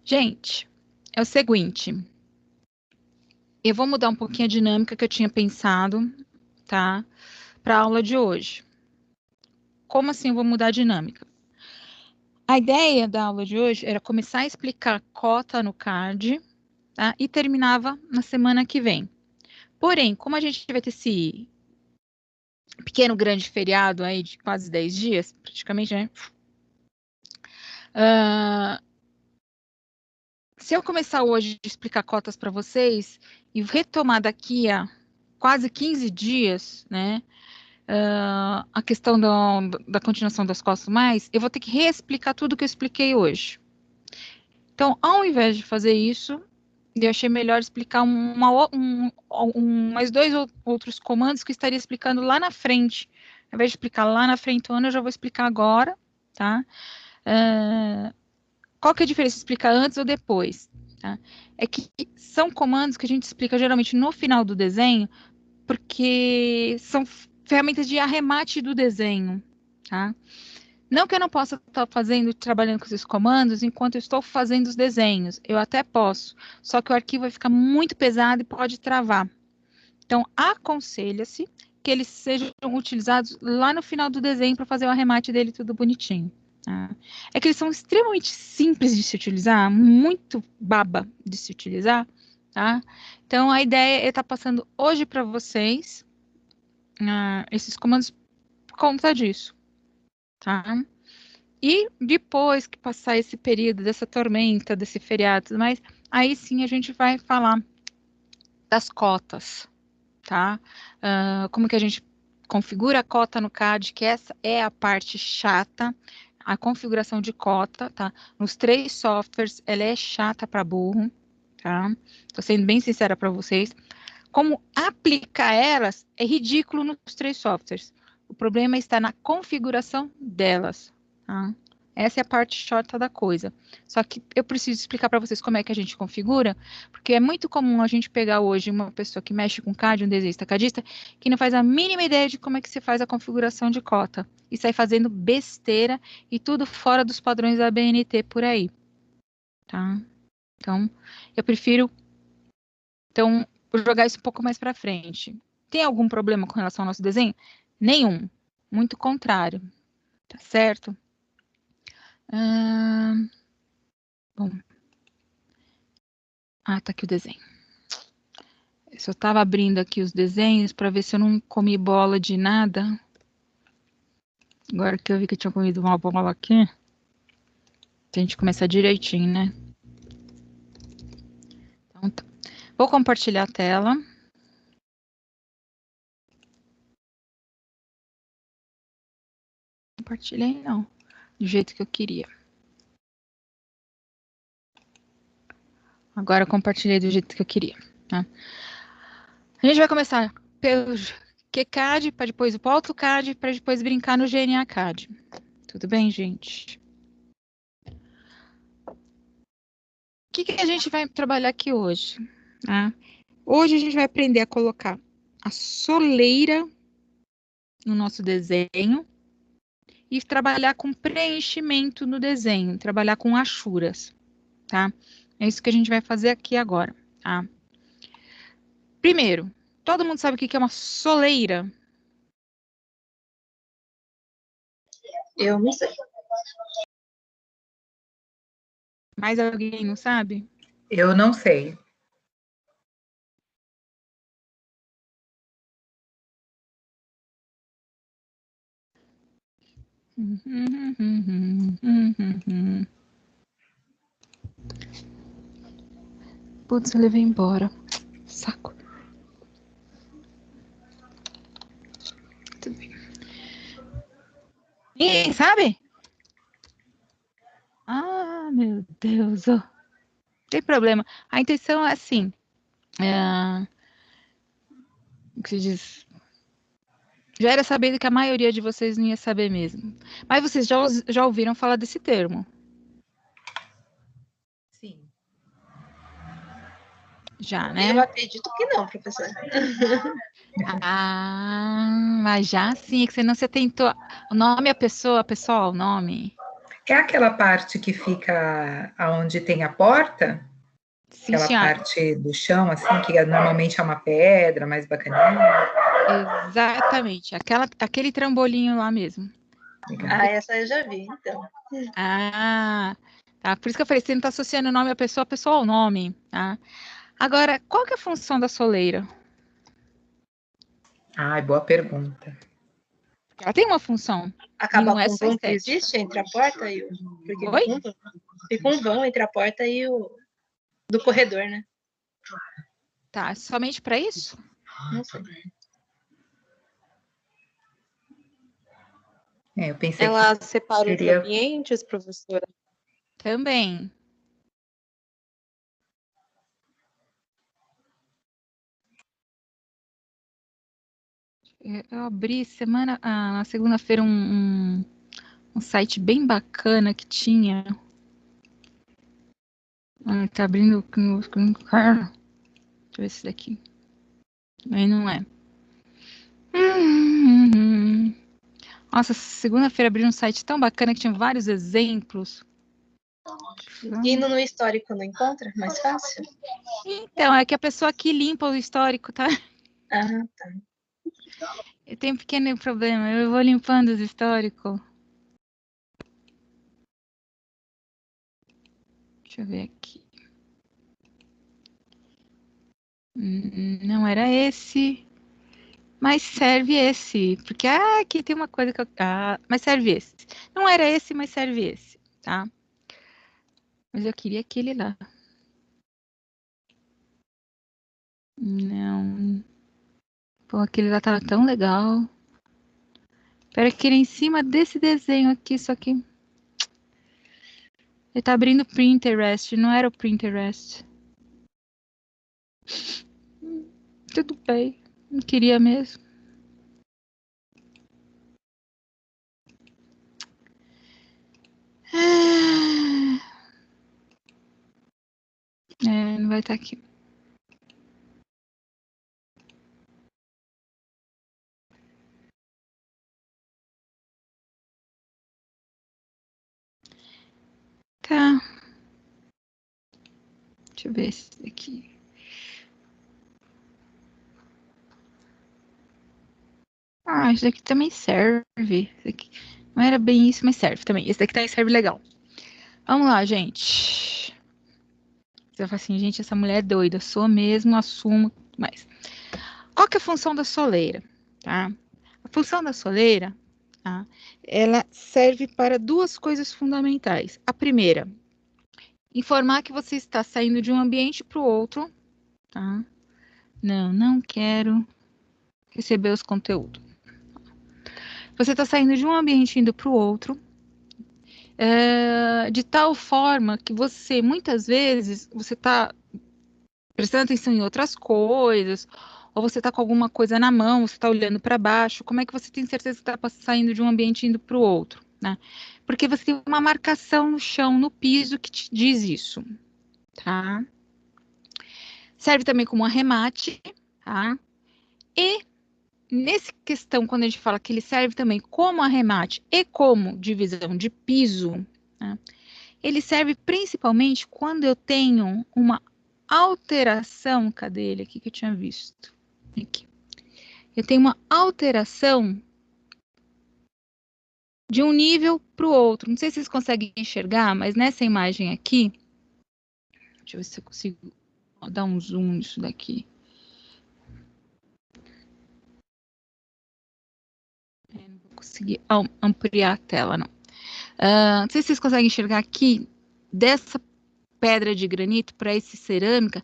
Gente, é o seguinte, eu vou mudar um pouquinho a dinâmica que eu tinha pensado, tá? Para a aula de hoje. Como assim eu vou mudar a dinâmica? A ideia da aula de hoje era começar a explicar cota no CAD, tá? E terminava na semana que vem. Porém, como a gente vai ter esse pequeno grande feriado aí de quase 10 dias, praticamente, né? Se eu começar hoje a explicar cotas para vocês e retomar daqui a quase 15 dias, né? A questão da continuação das costas mais, eu vou ter que reexplicar tudo que eu expliquei hoje. Então, ao invés de fazer isso, eu achei melhor explicar mais dois outros comandos que eu estaria explicando lá na frente. Ao invés de explicar lá na frente, eu já vou explicar agora, tá? Qual que é a diferença de explicar antes ou depois? Tá? É que são comandos que a gente explica geralmente no final do desenho, porque são ferramentas de arremate do desenho, tá? Não que eu não possa estar trabalhando com esses comandos enquanto eu estou fazendo os desenhos. Eu até posso, só que o arquivo vai ficar muito pesado e pode travar. Então, aconselha-se que eles sejam utilizados lá no final do desenho para fazer o arremate dele tudo bonitinho. Tá? É que eles são extremamente simples de se utilizar, muito baba de se utilizar, tá? Então, a ideia é estar passando hoje para vocês esses comandos por conta disso, tá? E depois que passar esse período dessa tormenta, desse feriado, mas aí sim a gente vai falar das cotas, tá? Como que a gente configura a cota no CAD, que essa é a parte chata, a configuração de cota, tá? Nos 3 softwares, ela é chata para burro, tá? Tô sendo bem sincera para vocês. Como aplicar elas é ridículo nos 3 softwares. O problema está na configuração delas, tá? Essa é a parte chata da coisa. Só que eu preciso explicar para vocês como é que a gente configura, porque é muito comum a gente pegar hoje uma pessoa que mexe com CAD, um desenhista cadista, que não faz a mínima ideia de como é que se faz a configuração de cota. E sai fazendo besteira e tudo fora dos padrões da BNT por aí. Tá? Então, eu prefiro jogar isso um pouco mais para frente. Tem algum problema com relação ao nosso desenho? Nenhum. Muito contrário. Tá certo? Bom. Tá aqui o desenho. Eu só estava abrindo aqui os desenhos para ver se eu não comi bola de nada. Agora que eu vi que eu tinha comido uma bola aqui. A gente começar direitinho, né? Então tá. Vou compartilhar a tela. Compartilhei não. Do jeito que eu queria. Agora eu compartilhei do jeito que eu queria. Tá? A gente vai começar pelo QCAD, para depois ir para o AutoCAD, para depois brincar no GNA CAD. Tudo bem, gente? O que a gente vai trabalhar aqui hoje? Hoje a gente vai aprender a colocar a soleira no nosso desenho e trabalhar com preenchimento no desenho, trabalhar com achuras, tá? É isso que a gente vai fazer aqui agora, tá? Primeiro, todo mundo sabe o que é uma soleira? Eu não sei. Mais alguém não sabe? Eu não sei. Putz, eu levei embora. Saco. Tudo bem. Ninguém sabe? Meu Deus. Não tem problema. A intenção é assim. O que se diz? Já era sabido que a maioria de vocês não ia saber mesmo. Mas vocês já ouviram falar desse termo? Sim. Já, né? Eu acredito que não, professor. Mas já sim, é que você não se atentou. O nome é pessoa, pessoal, o nome. É aquela parte que fica aonde tem a porta? Sim, Aquela senhora. parte do chão, assim, que normalmente é uma pedra mais bacaninha. Exatamente. Aquele trambolinho lá mesmo. Legal. Essa eu já vi, então. Ah, tá. Por isso que eu falei, você não está associando o nome à pessoa ao nome, tá? Agora, qual que é a função da soleira? Ai, boa pergunta. Ela tem uma função. E Acaba não é com o só vão que estética. existe entre a porta e o... Porque Oi? fica um vão entre a porta e o... do corredor, né? Tá, somente para isso? Não sei. Eu pensei Ela que separa os seria... ambientes, professora? Também. Eu abri na segunda-feira um site bem bacana que tinha. Tá abrindo Deixa eu ver esse daqui. Aí não é. Nossa, segunda-feira abri um site tão bacana que tinha vários exemplos. Indo no histórico não encontra? Mais fácil? Então, é que a pessoa aqui limpa o histórico, tá? Ah, tá. Eu tenho um pequeno problema, eu vou limpando os históricos. Deixa eu ver aqui. Não era esse, mas serve esse. Porque aqui tem uma coisa que eu. Mas serve esse. Não era esse, mas serve esse, tá? Mas eu queria aquele lá. Não. Pô, aquele lá tava tão legal. Espera que ele é em cima desse desenho aqui, só que. Ele tá abrindo o Pinterest, não era o Pinterest. Tudo bem, não queria mesmo. Não vai estar aqui. Tá. Deixa eu ver esse daqui. Esse daqui também serve. Esse daqui não era bem isso, mas serve também. Esse daqui também serve legal. Vamos lá, gente. Você fala assim, gente, essa mulher é doida. Sou mesmo, assumo. Mas qual que é a função da soleira? Tá? A função da soleira, tá? Ela serve para duas coisas fundamentais. A primeira, informar que você está saindo de um ambiente para o outro, tá? Não quero receber os conteúdos. Você está saindo de um ambiente indo para o outro, de tal forma que você, muitas vezes, você está prestando atenção em outras coisas, ou você está com alguma coisa na mão, você está olhando para baixo, como é que você tem certeza que está saindo de um ambiente indo para o outro, né? Porque você tem uma marcação no chão, no piso, que te diz isso, tá? Serve também como arremate, tá? E nessa questão, quando a gente fala que ele serve também como arremate e como divisão de piso, né? Ele serve principalmente quando eu tenho uma alteração, cadê ele aqui que eu tinha visto? Aqui. Eu tenho uma alteração de um nível para o outro. Não sei se vocês conseguem enxergar, mas nessa imagem aqui, deixa eu ver se eu consigo dar um zoom nisso daqui. Não vou conseguir ampliar a tela, não. Não sei se vocês conseguem enxergar aqui, dessa pedra de granito para esse cerâmica,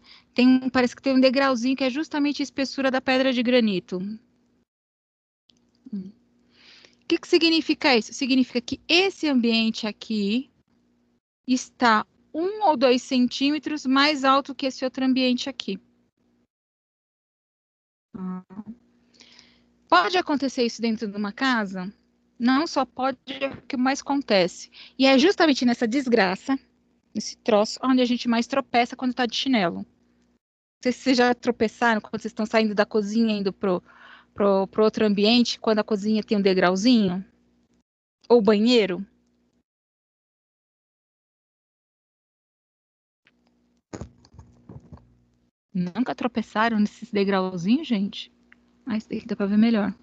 parece que tem um degrauzinho que é justamente a espessura da pedra de granito. O que significa isso? Significa que esse ambiente aqui está 1 ou 2 centímetros mais alto que esse outro ambiente aqui. Pode acontecer isso dentro de uma casa? Não só pode, é o que mais acontece. E é justamente nessa desgraça, nesse troço, onde a gente mais tropeça quando está de chinelo. Não sei se vocês já tropeçaram quando vocês estão saindo da cozinha indo pro outro ambiente, quando a cozinha tem um degrauzinho. Ou banheiro. Nunca tropeçaram nesses degrauzinhos, gente? Ah, esse daqui dá pra ver melhor.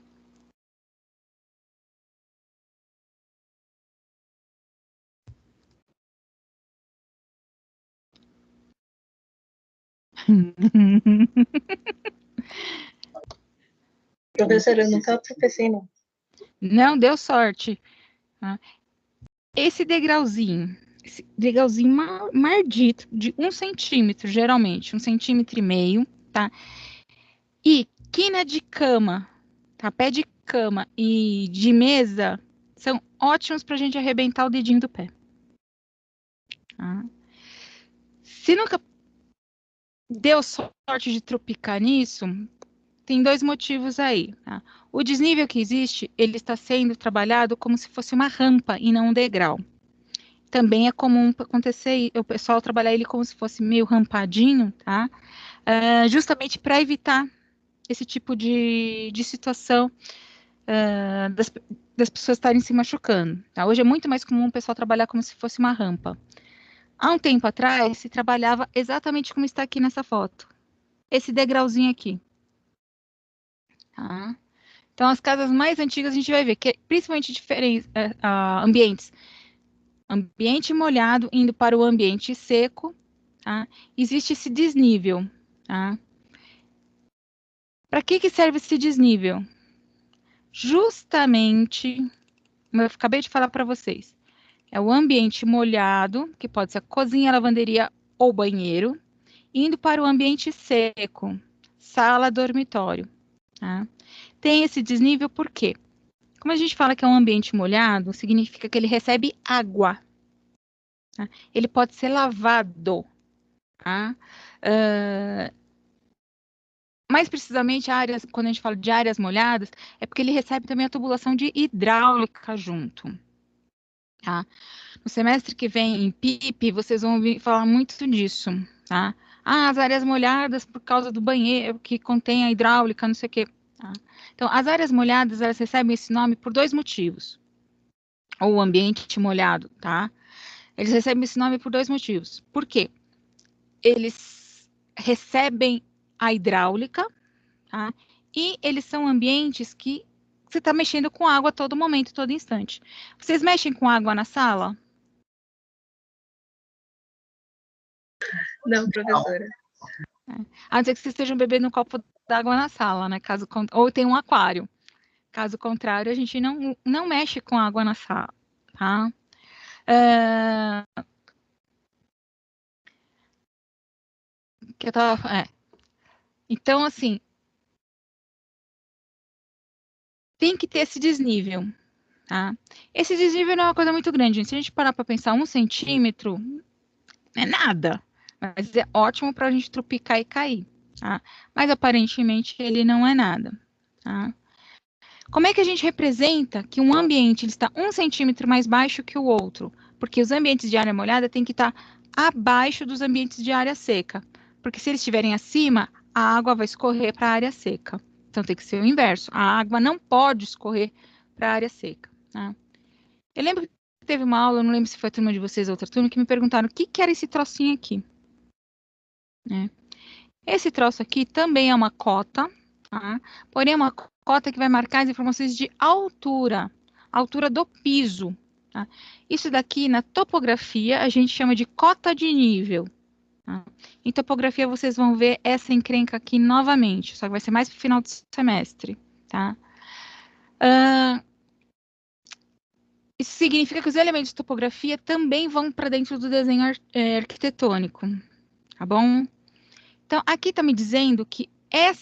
Professora, eu nunca tropecei, não. Não deu sorte. Tá? Esse degrauzinho mardito, de 1 centímetro, geralmente, 1,5 centímetros, tá? E quina de cama, tá? Pé de cama e de mesa são ótimos pra gente arrebentar o dedinho do pé. Tá? Se nunca deu sorte de tropicar nisso, tem 2 motivos aí. Tá? O desnível que existe, ele está sendo trabalhado como se fosse uma rampa e não um degrau. Também é comum acontecer o pessoal trabalhar ele como se fosse meio rampadinho, tá? Justamente para evitar esse tipo de situação das pessoas estarem se machucando. Tá? Hoje é muito mais comum o pessoal trabalhar como se fosse uma rampa. Há um tempo atrás, se trabalhava exatamente como está aqui nessa foto. Esse degrauzinho aqui. Tá? Então, as casas mais antigas a gente vai ver que, principalmente ambientes, ambiente molhado indo para o ambiente seco, tá? Existe esse desnível. Tá? Para que serve esse desnível? Justamente, como eu acabei de falar para vocês, é o ambiente molhado, que pode ser a cozinha, a lavanderia ou banheiro, indo para o ambiente seco, sala, dormitório. Tá? Tem esse desnível por quê? Como a gente fala que é um ambiente molhado, significa que ele recebe água. Tá? Ele pode ser lavado. Tá? Mais precisamente, quando a gente fala de áreas molhadas, é porque ele recebe também a tubulação de hidráulica junto. Tá? No semestre que vem, em PIP, vocês vão ouvir falar muito disso. Tá? As áreas molhadas por causa do banheiro que contém a hidráulica, não sei o quê. Tá? Então, as áreas molhadas, elas recebem esse nome por 2 motivos. Ou o ambiente molhado, tá? Eles recebem esse nome por 2 motivos. Por quê? Eles recebem a hidráulica, tá? E eles são ambientes que você está mexendo com água a todo momento, todo instante. Vocês mexem com água na sala? Não, professora. A não ser que vocês estejam bebendo um copo d'água na sala, né? Ou tem um aquário. Caso contrário, a gente não mexe com água na sala, tá? Então, assim, tem que ter esse desnível, tá? Esse desnível não é uma coisa muito grande, gente. Se a gente parar para pensar 1 centímetro, não é nada. Mas é ótimo para a gente tropicar e cair, tá? Mas aparentemente ele não é nada, tá? Como é que a gente representa que um ambiente está 1 centímetro mais baixo que o outro? Porque os ambientes de área molhada têm que estar abaixo dos ambientes de área seca. Porque se eles estiverem acima, a água vai escorrer para a área seca. Então tem que ser o inverso. A água não pode escorrer para a área seca. Tá? Eu lembro que teve uma aula, eu não lembro se foi a turma de vocês ou outra turma, que me perguntaram o que era esse trocinho aqui. Né? Esse troço aqui também é uma cota, tá? Porém é uma cota que vai marcar as informações de altura do piso. Tá? Isso daqui, na topografia, a gente chama de cota de nível. Tá? Em topografia, vocês vão ver essa encrenca aqui novamente, só que vai ser mais para o final do semestre. Tá? Isso significa que os elementos de topografia também vão para dentro do desenho arquitetônico. Tá bom? Então, aqui está me dizendo que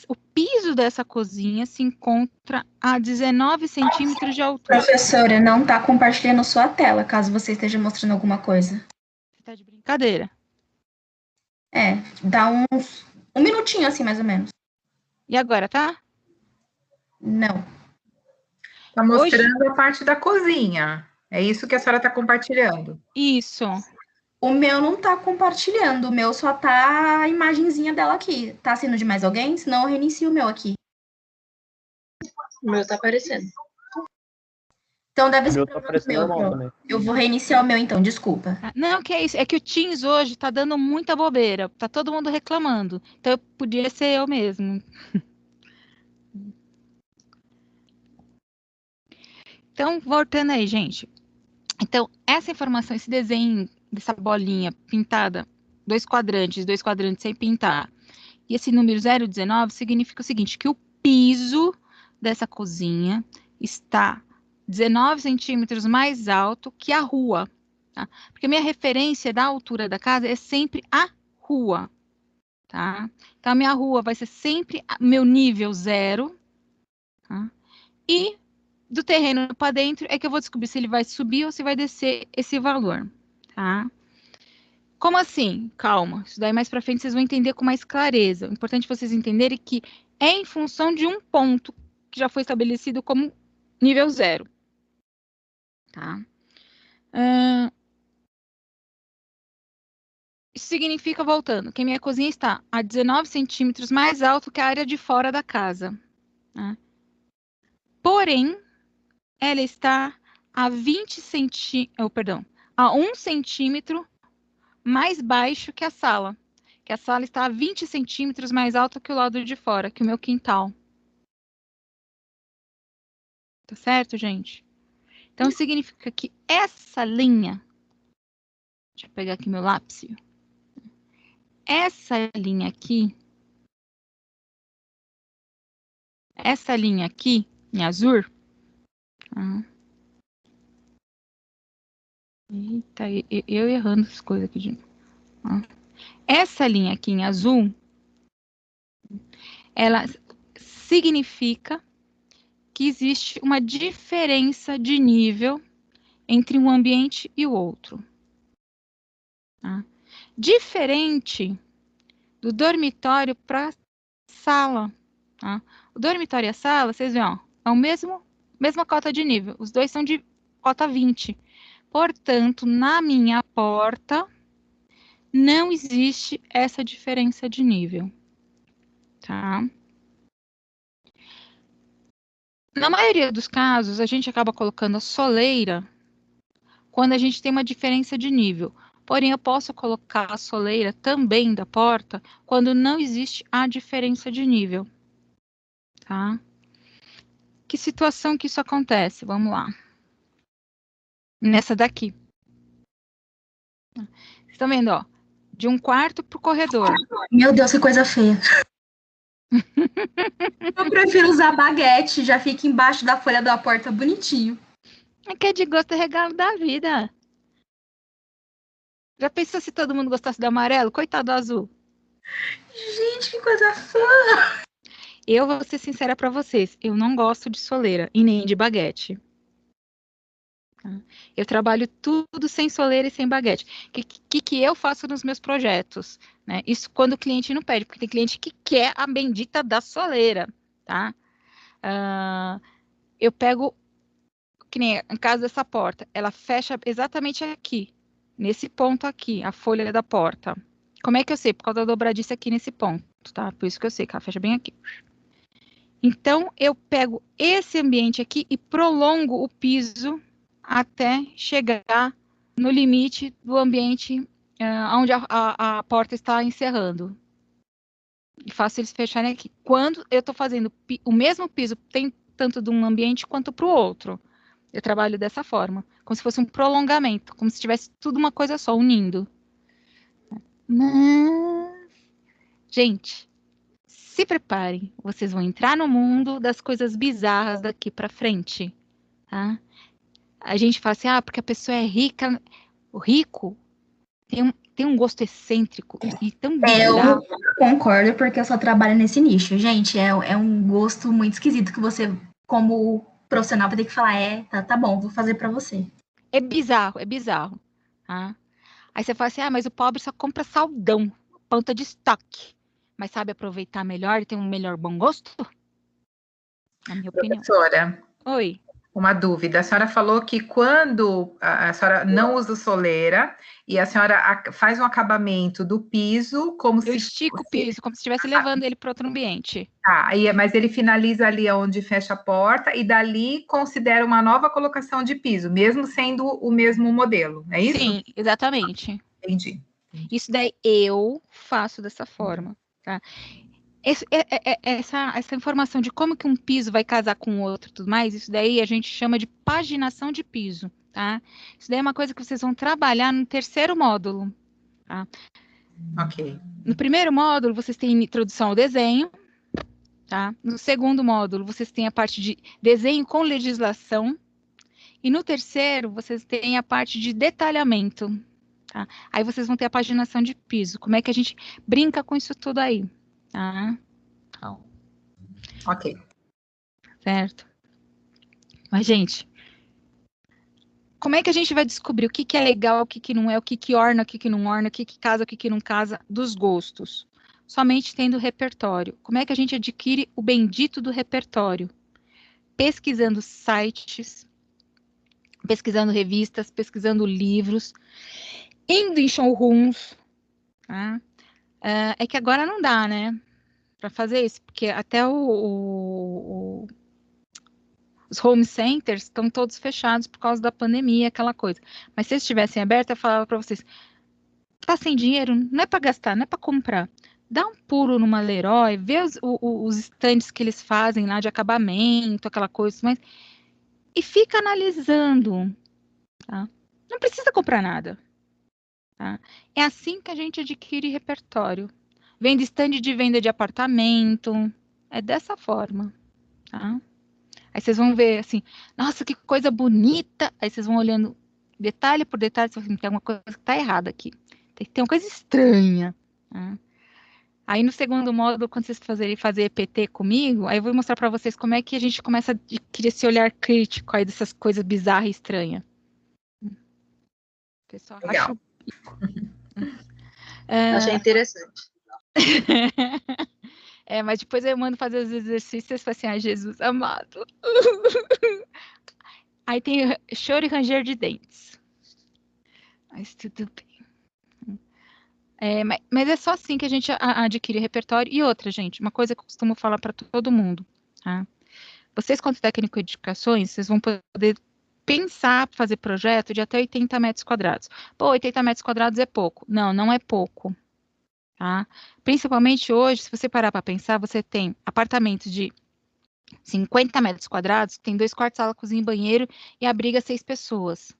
o piso dessa cozinha se encontra a 19 centímetros de altura. Professora, não está compartilhando sua tela, caso você esteja mostrando alguma coisa. Você está de brincadeira. Dá um minutinho assim, mais ou menos. E agora, tá? Não. Está mostrando a parte da cozinha. É isso que a senhora está compartilhando. Isso. O meu não está compartilhando, o meu só tá a imagenzinha dela aqui. Tá sendo de mais alguém? Senão eu reinicio o meu aqui. O meu tá aparecendo. Então deve O ser meu tá problema aparecendo meu. normal Pronto. também. Eu vou reiniciar o meu então, desculpa. Não, que é isso. É que o Teams hoje tá dando muita bobeira. Tá todo mundo reclamando. Então podia ser eu mesmo. Então, voltando aí, gente. Então, essa informação, esse desenho dessa bolinha pintada, dois quadrantes sem pintar, e esse número 019 significa o seguinte, que o piso dessa cozinha está 19 centímetros mais alto que a rua. Tá? Porque a minha referência da altura da casa é sempre a rua. Tá? Então, a minha rua vai ser sempre meu nível 0. Tá? E do terreno para dentro é que eu vou descobrir se ele vai subir ou se vai descer esse valor. Tá? Como assim? Calma, isso daí mais para frente vocês vão entender com mais clareza. O importante vocês entenderem que é em função de um ponto que já foi estabelecido como nível 0. Tá? Isso significa, voltando, que a minha cozinha está a 19 centímetros mais alto que a área de fora da casa. Tá? Porém, ela está a 1 centímetro mais baixo que a sala. Que a sala está a 20 centímetros mais alta que o lado de fora, que o meu quintal. Tá certo, gente? Então, significa que essa linha... Deixa eu pegar aqui meu lápis. Essa linha aqui, em azul... Eita, eu errando as coisas aqui de novo. Essa linha aqui em azul, ela significa que existe uma diferença de nível entre um ambiente e o outro. Tá? Diferente do dormitório para sala. Tá? O dormitório e a sala, vocês veem, ó, é o mesma cota de nível. Os dois são de cota 20. Portanto, na minha porta, não existe essa diferença de nível. Tá? Na maioria dos casos, a gente acaba colocando a soleira quando a gente tem uma diferença de nível. Porém, eu posso colocar a soleira também da porta quando não existe a diferença de nível. Tá? Que situação que isso acontece? Vamos lá. Nessa daqui. Vocês estão vendo, ó? De um quarto para o corredor. Meu Deus, que coisa feia. Eu prefiro usar baguete, já fica embaixo da folha da porta bonitinho. É que é de gosto é regalo da vida. Já pensou se todo mundo gostasse do amarelo? Coitado do azul. Gente, que coisa feia. Eu vou ser sincera para vocês. Eu não gosto de soleira e nem de baguete. Eu trabalho tudo sem soleira e sem baguete. O que eu faço nos meus projetos? Né? Isso quando o cliente não pede, porque tem cliente que quer a bendita da soleira. Tá? Eu pego, que nem em caso dessa porta, ela fecha exatamente aqui, nesse ponto aqui, a folha da porta. Como é que eu sei? Por causa da dobradiça aqui nesse ponto, tá? Por isso que eu sei que ela fecha bem aqui. Então, eu pego esse ambiente aqui e prolongo o piso até chegar no limite do ambiente onde a porta está encerrando. E faço eles fecharem aqui. Quando eu estou fazendo o mesmo piso, tem tanto de um ambiente quanto para o outro. Eu trabalho dessa forma, como se fosse um prolongamento, como se tivesse tudo uma coisa só, unindo. Mas, gente, se preparem, vocês vão entrar no mundo das coisas bizarras daqui para frente, tá? A gente fala assim, porque a pessoa é rica. O rico tem um gosto excêntrico e tão bizarro. Eu concordo, porque eu só trabalho nesse nicho. Gente, é um gosto muito esquisito que você, como profissional, vai ter que falar, tá bom, vou fazer para você. É bizarro. Tá? Aí você fala assim, mas o pobre só compra saldão, ponta de estoque. Mas sabe aproveitar melhor e tem um melhor bom gosto? Na minha opinião. Professora, Oi. Uma dúvida. A senhora falou que quando a senhora não usa soleira e a senhora faz um acabamento do piso como Eu se estico o fosse... piso, como se estivesse levando ele para outro ambiente. Mas ele finaliza ali onde fecha a porta e dali considera uma nova colocação de piso, mesmo sendo o mesmo modelo, é isso? Sim, exatamente. Entendi. Isso daí eu faço dessa forma, tá? Essa informação de como que um piso vai casar com o outro e tudo mais, isso daí a gente chama de paginação de piso, tá? Isso daí é uma coisa que vocês vão trabalhar no terceiro módulo, tá? Ok. No primeiro módulo, vocês têm introdução ao desenho, tá? No segundo módulo, vocês têm a parte de desenho com legislação, e no terceiro, vocês têm a parte de detalhamento, tá? Aí vocês vão ter a paginação de piso, como é que a gente brinca com isso tudo aí, tá? Então, Ok. certo? Mas, gente, como é que a gente vai descobrir o que, que é legal, o que, que não é, o que, que orna, o que, que não orna, o que, que casa, o que, que não casa, dos gostos? Somente tendo repertório. Como é que a gente adquire o bendito do repertório? Pesquisando sites, pesquisando revistas, pesquisando livros, indo em showrooms, tá? É que agora não dá, né? Para fazer isso, porque até os home centers estão todos fechados por causa da pandemia, aquela coisa. Mas se eles estivessem abertos, eu falava para vocês, tá sem dinheiro, não é para gastar, não é para comprar. Dá um pulo numa Leroy, vê os estandes que eles fazem lá de acabamento, aquela coisa, mas e fica analisando, tá? Não precisa comprar nada, tá? É assim que a gente adquire repertório. Vende stand de venda de apartamento, é dessa forma, tá? Aí vocês vão ver assim, nossa, que coisa bonita. Aí vocês vão olhando detalhe por detalhe, vocês vão assim, tem alguma coisa que tá errada aqui. Tem uma coisa estranha, tá? Aí no segundo módulo, quando vocês fazer EPT comigo, aí eu vou mostrar para vocês como é que a gente começa a adquirir esse olhar crítico aí dessas coisas bizarras e estranhas. Pessoal, Legal. Achei interessante. Mas depois eu mando fazer os exercícios e falo assim, ai, Jesus amado. Aí tem choro e ranger de dentes. Mas tudo bem. Mas é só assim que a gente adquire repertório. E outra, gente, uma coisa que eu costumo falar para todo mundo, tá? Vocês, quanto técnico de edificações, vocês vão poder pensar, fazer projeto de até 80 metros quadrados. Pô, 80 metros quadrados é pouco. Não, não é pouco. Tá? Principalmente hoje, se você parar para pensar, você tem apartamentos de 50 metros quadrados, tem 2 quartos, sala, cozinha e banheiro e abriga 6 pessoas.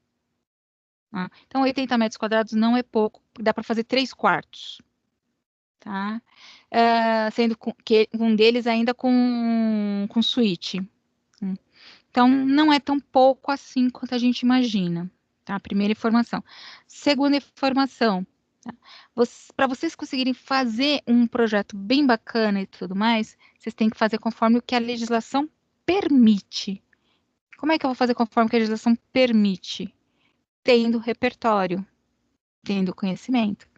Tá? Então, 80 metros quadrados não é pouco, dá para fazer 3 quartos. Tá? Sendo que um deles ainda com suíte. Então, não é tão pouco assim quanto a gente imagina. Tá? Primeira informação. Segunda informação. Tá? Para vocês conseguirem fazer um projeto bem bacana e tudo mais, vocês têm que fazer conforme o que a legislação permite. Como é que eu vou fazer conforme o que a legislação permite? Tendo repertório, tendo conhecimento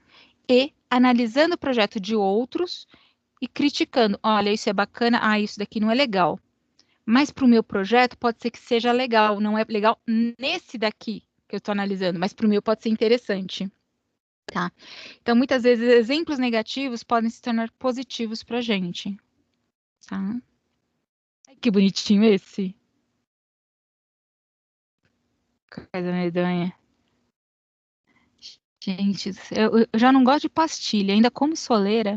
e analisando o projeto de outros e criticando. Olha, isso é bacana, isso daqui não é legal. Mas para o meu projeto pode ser que seja legal, não é legal nesse daqui que eu estou analisando, mas para o meu pode ser interessante. Tá? Então, muitas vezes, exemplos negativos podem se tornar positivos para a gente. Tá? Que bonitinho esse. Coisa medonha. Gente, eu já não gosto de pastilha, ainda como soleira.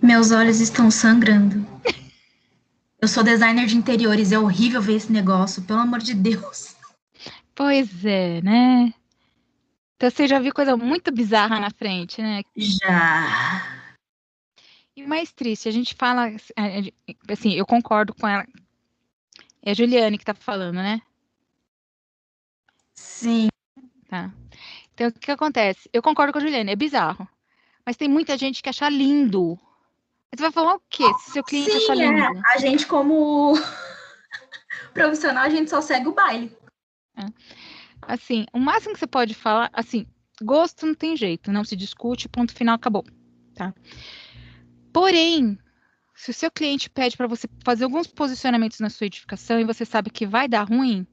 Meus olhos estão sangrando. Eu sou designer de interiores, é horrível ver esse negócio, pelo amor de Deus. Pois é, né? Então você já viu coisa muito bizarra na frente, né? Já. E o mais triste, a gente fala, assim, eu concordo com ela. É a Juliane que tá falando, né? Sim. Tá. Então, o que acontece? Eu concordo com a Juliane, é bizarro. Mas tem muita gente que acha lindo. Você vai falar o quê se seu cliente achar lindo? A gente, como profissional, a gente só segue o baile. Assim, o máximo que você pode falar, assim, gosto não tem jeito, não se discute, ponto final, acabou. Tá? Porém, Se o seu cliente pede para você fazer alguns posicionamentos na sua edificação e você sabe que vai dar ruim,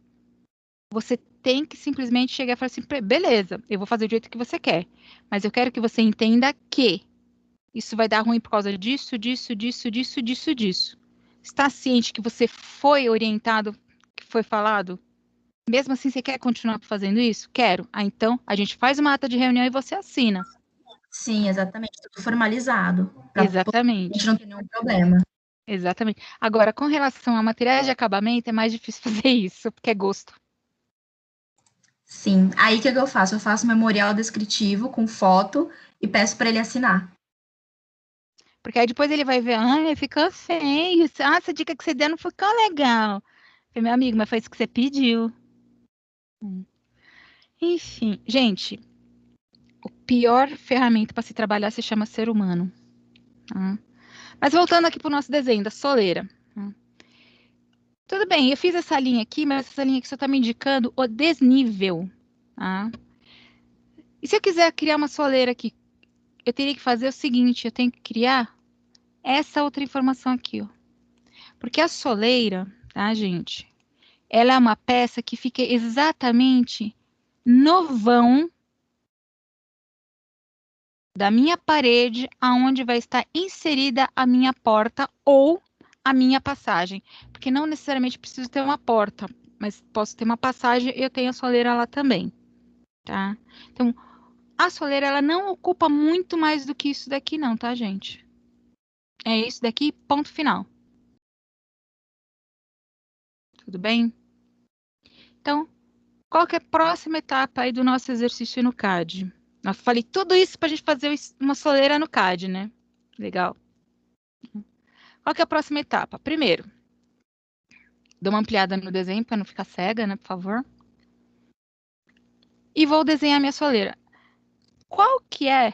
você tem que simplesmente chegar e falar assim, beleza, eu vou fazer do jeito que você quer, mas eu quero que você entenda que isso vai dar ruim por causa disso, disso, disso, disso, disso, disso. Está ciente que você foi orientado, que foi falado? Mesmo assim, você quer continuar fazendo isso? Quero. Ah, então, a gente faz uma ata de reunião e você assina. Sim, exatamente. Tudo formalizado. Pra Exatamente. a gente não ter nenhum problema. Exatamente. Agora, com relação a materiais de acabamento, é mais difícil fazer isso, porque é gosto. Sim. Aí, o que eu faço? Eu faço memorial descritivo com foto e peço para ele assinar. Porque aí depois ele vai ver, ai, ficou feio. Ah, essa dica que você deu não ficou legal. Falei, meu amigo, mas foi isso que você pediu. Enfim, gente, o pior ferramenta para se trabalhar se chama ser humano. Tá? Mas voltando aqui para o nosso desenho da soleira. Tá? Tudo bem, eu fiz essa linha aqui, mas essa linha aqui só está me indicando o desnível. Tá? E se eu quiser criar uma soleira aqui, eu teria que fazer o seguinte, eu tenho que criar essa outra informação aqui, ó. Porque a soleira, tá, gente? Ela é uma peça que fica exatamente no vão da minha parede, aonde vai estar inserida a minha porta ou a minha passagem. Porque não necessariamente preciso ter uma porta, mas posso ter uma passagem e eu tenho a soleira lá também, tá? Então, a soleira, ela não ocupa muito mais do que isso daqui não, tá, gente? É isso daqui, ponto final. Tudo bem? Então, qual que é a próxima etapa aí do nosso exercício no CAD? Eu falei tudo isso para a gente fazer uma soleira no CAD, né? Legal. Qual que é a próxima etapa? Primeiro, dou uma ampliada no desenho para não ficar cega, né, por favor. E vou desenhar minha soleira. Qual que é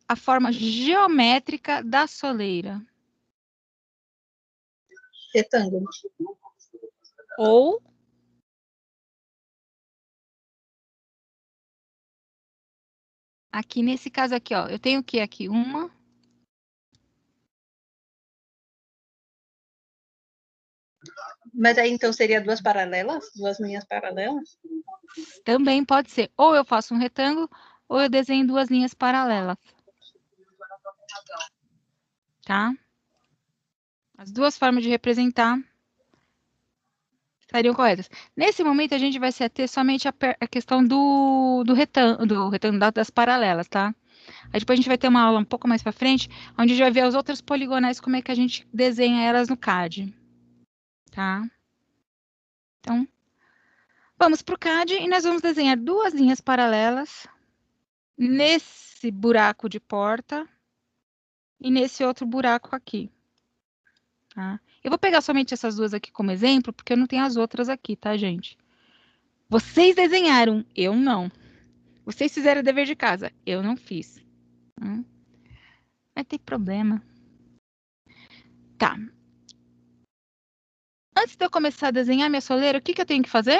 a forma geométrica da soleira? Retângulo. Ou aqui nesse caso aqui, ó, eu tenho o que aqui? Uma. Mas aí então seria duas paralelas? Duas linhas paralelas? Também pode ser. Ou eu faço um retângulo, ou eu desenho duas linhas paralelas. Tá? As duas formas de representar estariam corretas. Nesse momento, a gente vai se ater somente a questão do retângulo das paralelas, tá? Aí depois a gente vai ter uma aula um pouco mais para frente, onde a gente vai ver as outras poligonais, como é que a gente desenha elas no CAD. Tá? Então, vamos para o CAD e nós vamos desenhar duas linhas paralelas nesse buraco de porta e nesse outro buraco aqui. Tá? Eu vou pegar somente essas duas aqui como exemplo, porque eu não tenho as outras aqui, tá, gente? Vocês desenharam, eu não. Vocês fizeram o dever de casa, eu não fiz. Vai ter problema. Tá. Antes de eu começar a desenhar minha soleira, o que eu tenho que fazer?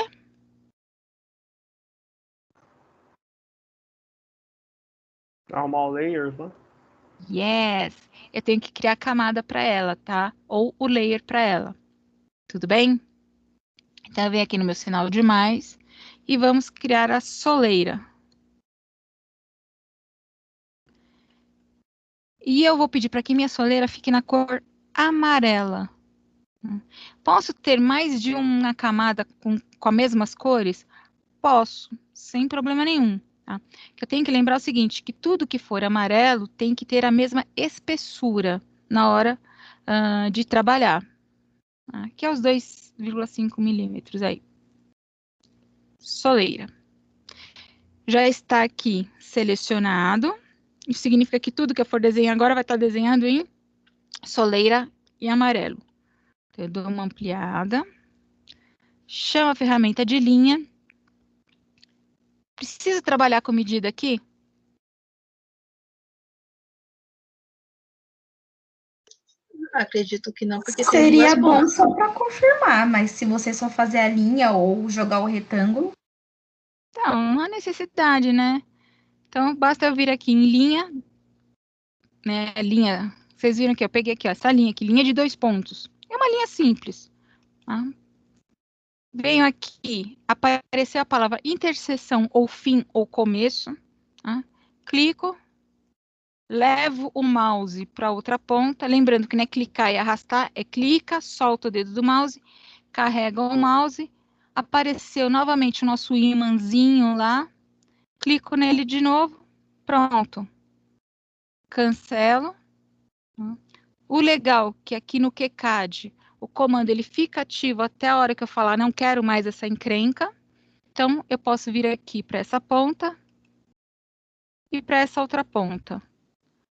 Arrumar o layers, né? Yes! Eu tenho que criar camada para ela, tá? Ou o layer para ela. Tudo bem? Então, eu venho aqui no meu sinal de mais e vamos criar a soleira. E eu vou pedir para que minha soleira fique na cor amarela. Posso ter mais de uma camada com as mesmas cores? Posso, sem problema nenhum. Tá? Eu tenho que lembrar o seguinte, que tudo que for amarelo tem que ter a mesma espessura na hora de trabalhar. Que é os 2,5 milímetros aí. Soleira. Já está aqui selecionado. Isso significa que tudo que eu for desenhar agora vai estar desenhado em soleira e amarelo. Então, eu dou uma ampliada. Chamo a ferramenta de linha. Preciso trabalhar com medida aqui? Acredito que não, porque tem Seria duas bom mãos. só para confirmar, mas se você só fazer a linha ou jogar o retângulo, Então, não há necessidade, né? Então, basta eu vir aqui em linha, né? Linha Vocês viram que eu peguei aqui, ó, essa linha aqui, linha de 2 pontos. É uma linha simples. Tá? Venho aqui, apareceu a palavra interseção ou fim ou começo. Tá? Clico, levo o mouse para outra ponta. Lembrando que não é clicar e arrastar, é clica, solta o dedo do mouse, carrega o mouse. Apareceu novamente o nosso ímãzinho lá. Clico nele de novo. Pronto. Cancelo. O legal que aqui no QCAD, o comando ele fica ativo até a hora que eu falar não quero mais essa encrenca. Então, eu posso vir aqui para essa ponta e para essa outra ponta.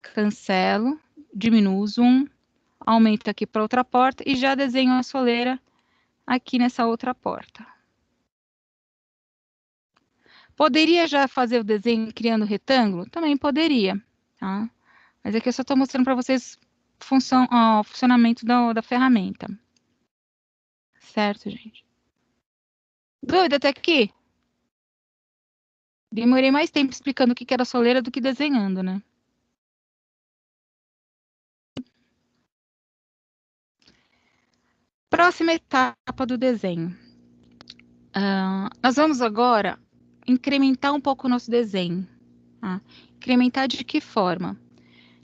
Cancelo, diminuo o zoom, aumento aqui para outra porta e já desenho a soleira aqui nessa outra porta. Poderia já fazer o desenho criando retângulo? Também poderia, tá? Mas aqui eu só estou mostrando para vocês o funcionamento da ferramenta. Certo, gente? Dúvida até aqui? Demorei mais tempo explicando o que era soleira do que desenhando, né? Próxima etapa do desenho. Nós vamos agora incrementar um pouco o nosso desenho. Tá? Incrementar de que forma?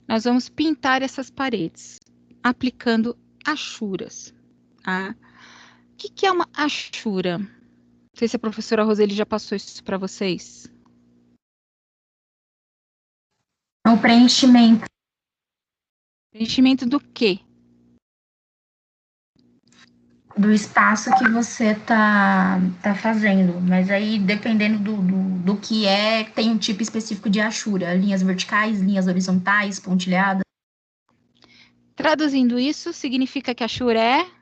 Nós vamos pintar essas paredes, aplicando achuras. Tá? O que é uma achura? Não sei se a professora Roseli já passou isso para vocês. É um preenchimento. Preenchimento do quê? Do espaço que você tá fazendo. Mas aí, dependendo do que é, tem um tipo específico de achura. Linhas verticais, linhas horizontais, pontilhadas. Traduzindo isso, significa que achura é...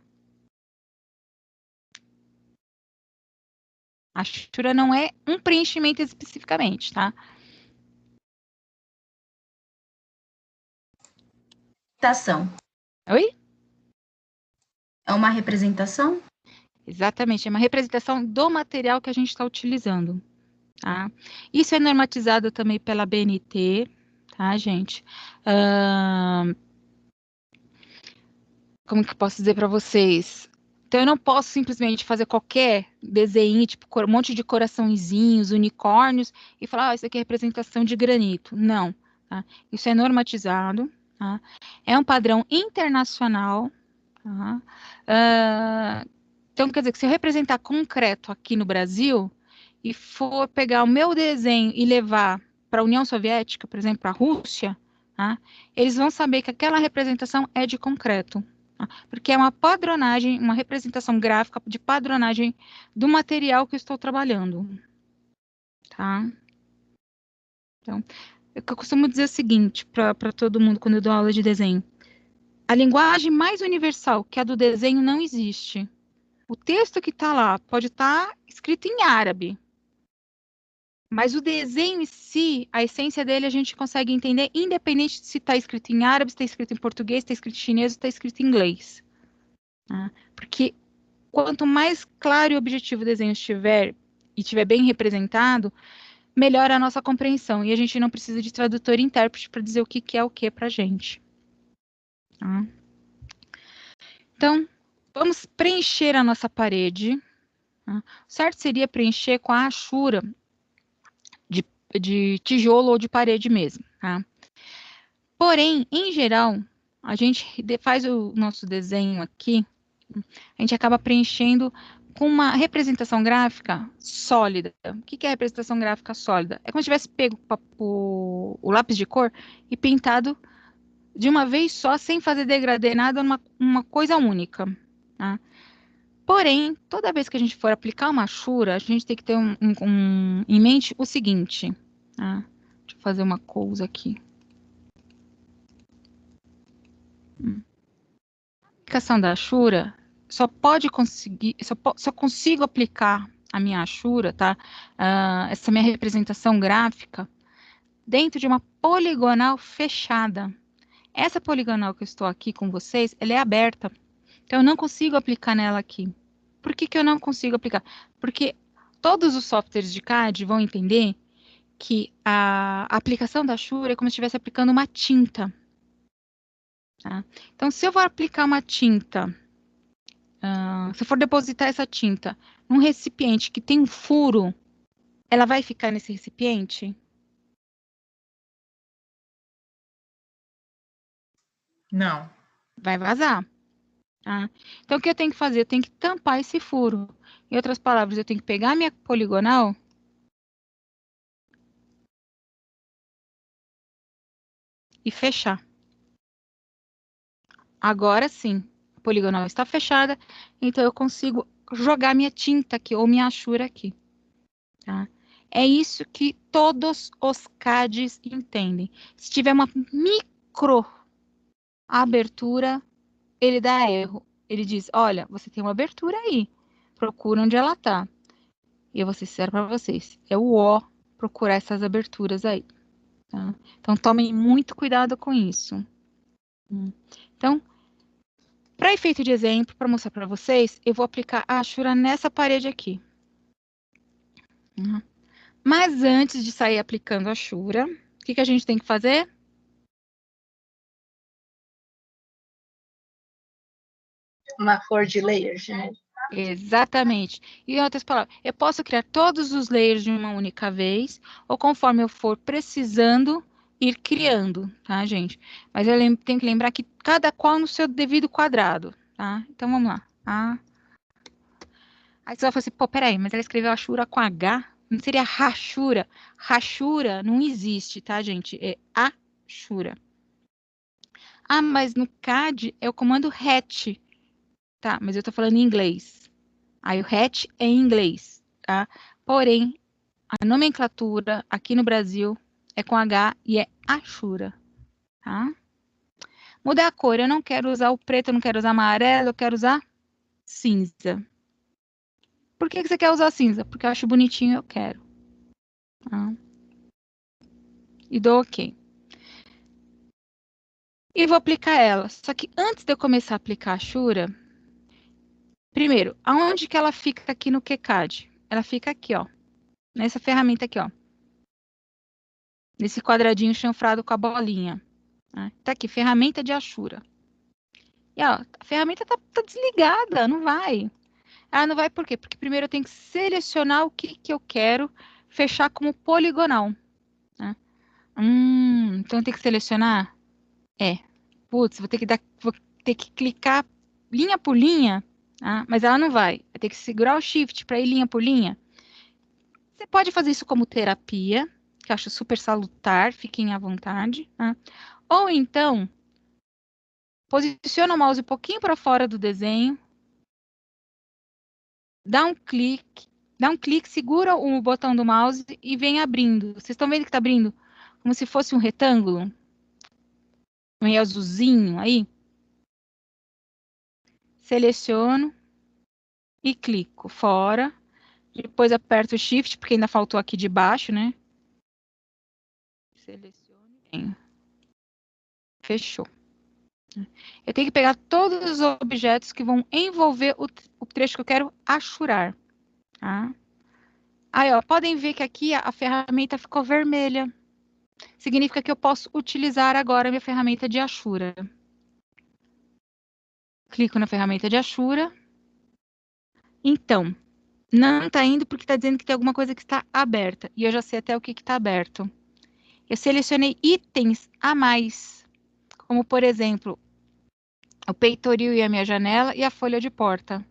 Achura não é um preenchimento especificamente, tá? Representação. Oi? É uma representação? Exatamente, é uma representação do material que a gente está utilizando, tá? Isso é normatizado também pela BNT, tá, gente? Como que eu posso dizer para vocês? Então, eu não posso simplesmente fazer qualquer desenho, tipo, um monte de coraçõezinhos, unicórnios, e falar, isso aqui é representação de granito. Não, tá? Isso é normatizado, tá? É um padrão internacional, tá? Então, quer dizer, que se eu representar concreto aqui no Brasil, e for pegar o meu desenho e levar para a União Soviética, por exemplo, para a Rússia, tá? Eles vão saber que aquela representação é de concreto, porque é uma padronagem, uma representação gráfica de padronagem do material que eu estou trabalhando, tá? Então, eu costumo dizer o seguinte para todo mundo quando eu dou aula de desenho: a linguagem mais universal, que é a do desenho, não existe. O texto que está lá pode estar escrito em árabe, mas o desenho em si, a essência dele, a gente consegue entender, independente de se está escrito em árabe, se está escrito em português, se está escrito em chinês, se está escrito em inglês. Porque quanto mais claro e objetivo o desenho estiver, e estiver bem representado, melhora a nossa compreensão. E a gente não precisa de tradutor e intérprete para dizer o que é o que para a gente. Tá? Então, vamos preencher a nossa parede. Tá? O certo seria preencher com a achura de tijolo ou de parede mesmo. Tá? Porém, em geral, a gente faz o nosso desenho aqui, a gente acaba preenchendo com uma representação gráfica sólida. O que é representação gráfica sólida? É como se tivesse pego o lápis de cor e pintado de uma vez só, sem fazer degradê nada, uma coisa única. Tá? Porém, toda vez que a gente for aplicar uma achura, a gente tem que ter em mente o seguinte. Tá? Deixa eu fazer uma coisa aqui. A aplicação da achura só consigo aplicar a minha achura, tá? Essa minha representação gráfica dentro de uma poligonal fechada. Essa poligonal que eu estou aqui com vocês, ela é aberta. Então, eu não consigo aplicar nela aqui. Por que eu não consigo aplicar? Porque todos os softwares de CAD vão entender que a aplicação da achura é como se estivesse aplicando uma tinta. Tá? Então, se eu vou aplicar uma tinta, se eu for depositar essa tinta num recipiente que tem um furo, ela vai ficar nesse recipiente? Não. Vai vazar. Tá? Então, o que eu tenho que fazer? Eu tenho que tampar esse furo. Em outras palavras, eu tenho que pegar a minha poligonal e fechar. Agora sim, a poligonal está fechada, então eu consigo jogar minha tinta aqui, ou minha achura aqui. Tá? É isso que todos os CADs entendem. Se tiver uma micro abertura, ele dá erro. Ele diz, olha, você tem uma abertura aí, procura onde ela está. E eu vou ser sincero para vocês, é o ó procurar essas aberturas aí. Tá? Então, tomem muito cuidado com isso. Então, para efeito de exemplo, para mostrar para vocês, eu vou aplicar a achura nessa parede aqui. Mas antes de sair aplicando a achura, o que a gente tem que fazer? Uma cor de layers, né? Exatamente. E em outras palavras, eu posso criar todos os layers de uma única vez, ou conforme eu for precisando, ir criando, tá, gente? Mas eu tenho que lembrar que cada qual no seu devido quadrado, tá? Então, vamos lá. Aí você vai falar assim, pô, peraí, mas ela escreveu achura com H? Não seria rachura? Rachura não existe, tá, gente? É achura. Ah, mas no CAD é o comando hatch. Tá, mas eu tô falando em inglês. Aí o hatch é em inglês, tá? Porém, a nomenclatura aqui no Brasil é com H e é achura, tá? Mudar a cor, eu não quero usar o preto, eu não quero usar amarelo, eu quero usar cinza. Por que você quer usar cinza? Porque eu acho bonitinho e eu quero. Tá? E dou OK. E vou aplicar ela. Só que antes de eu começar a aplicar a achura, primeiro, aonde que ela fica aqui no QCAD? Ela fica aqui, ó. Nessa ferramenta aqui, ó. Nesse quadradinho chanfrado com a bolinha. Né? Tá aqui, ferramenta de achura. E ó, a ferramenta tá desligada, não vai. Ah, não vai por quê? Porque primeiro eu tenho que selecionar o que eu quero fechar como poligonal. Né? Então eu tenho que selecionar? Putz, vou ter que clicar linha por linha, tá? Mas ela não vai. Vai ter que segurar o shift para ir linha por linha. Você pode fazer isso como terapia, que eu acho super salutar, fiquem à vontade. Tá? Ou então, posiciona o mouse um pouquinho para fora do desenho, dá um clique, segura o botão do mouse e vem abrindo. Vocês estão vendo que está abrindo? Como se fosse um retângulo? Um azulzinho aí? Seleciono e clico fora. Depois aperto o Shift, porque ainda faltou aqui de baixo, né? Seleciono e venho. Fechou. Eu tenho que pegar todos os objetos que vão envolver o trecho que eu quero achurar. Tá? Aí, ó, podem ver que aqui a ferramenta ficou vermelha. Significa que eu posso utilizar agora a minha ferramenta de achura. Clico na ferramenta de achura. Então, não está indo porque está dizendo que tem alguma coisa que está aberta. E eu já sei até o que está aberto. Eu selecionei itens a mais. Como, por exemplo, o peitoril e a minha janela e a folha de porta.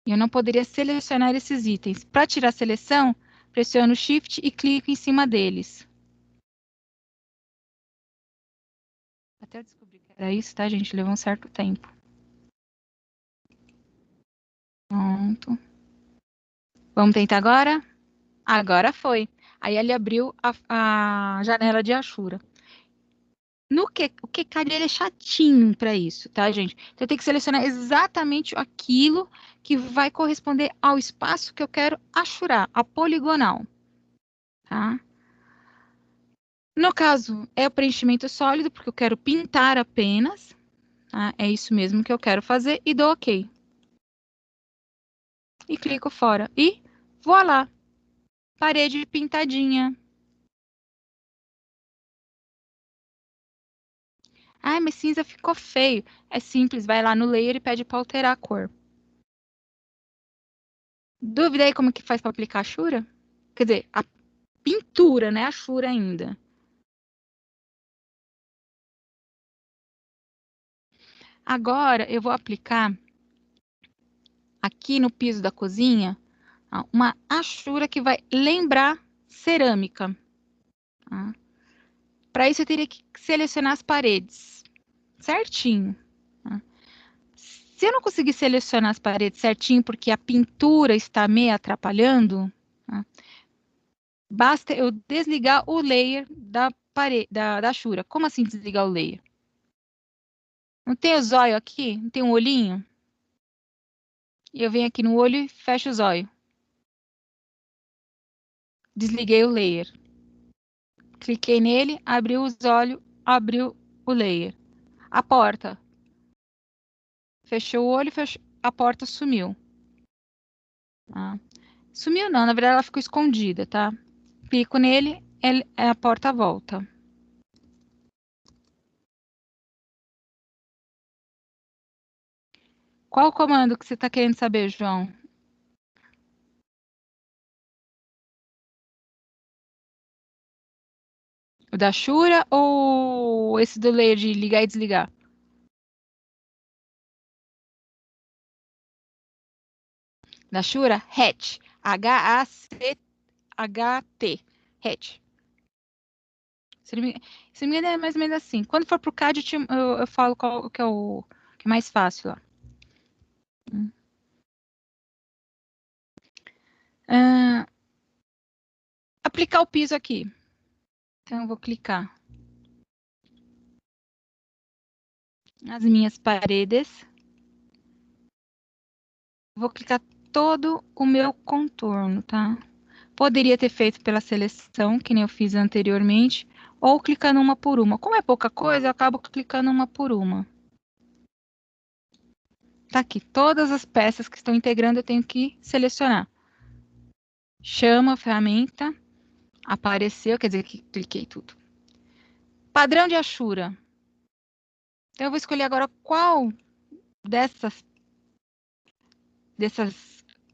E eu não poderia selecionar esses itens. Para tirar a seleção, pressiono Shift e clico em cima deles. Até eu descobrir que era isso, tá, gente? Levou um certo tempo. Pronto. Vamos tentar agora? Agora foi. Aí ele abriu a janela de achura. O QCAD ele é chatinho para isso, tá, gente? Então eu tenho que selecionar exatamente aquilo que vai corresponder ao espaço que eu quero achurar, a poligonal, tá? No caso, é o preenchimento sólido, porque eu quero pintar apenas, tá? É isso mesmo que eu quero fazer e dou OK. E clico fora. E voilá! Parede pintadinha. Ai, mas cinza ficou feio. É simples, vai lá no layer e pede para alterar a cor. Dúvida aí como que faz para aplicar a Ashura? Quer dizer, a pintura, né? A Ashura ainda. Agora eu vou aplicar aqui no piso da cozinha uma Ashura que vai lembrar cerâmica. Tá? Para isso eu teria que selecionar as paredes certinho. Tá? Se eu não conseguir selecionar as paredes certinho porque a pintura está me atrapalhando, tá? Basta eu desligar o layer da parede, da Ashura. Como assim desligar o layer? Não tem o zóio aqui? Não tem um olhinho? E eu venho aqui no olho e fecho o zóio. Desliguei o layer. Cliquei nele, abriu os olhos, abriu o layer. A porta. Fechou o olho, a porta sumiu. Tá? Sumiu não, na verdade ela ficou escondida, tá? Clico nele, a porta volta. Qual o comando que você está querendo saber, João? O da Ashura ou esse do layer de ligar e desligar? Da Ashura, hatch. H-A-C-H-T. Hatch. Se não me engano, é mais ou menos assim. Quando for pro CAD, eu falo qual que é o que é mais fácil lá. Aplicar o piso aqui. Então, eu vou clicar nas minhas paredes. Vou clicar todo o meu contorno, tá? Poderia ter feito pela seleção, que nem eu fiz anteriormente, ou clicando uma por uma. Como é pouca coisa, eu acabo clicando uma por uma. Tá aqui, todas as peças que estão integrando eu tenho que selecionar. Chama a ferramenta, apareceu, quer dizer que cliquei tudo. Padrão de Ashura. Então eu vou escolher agora qual dessas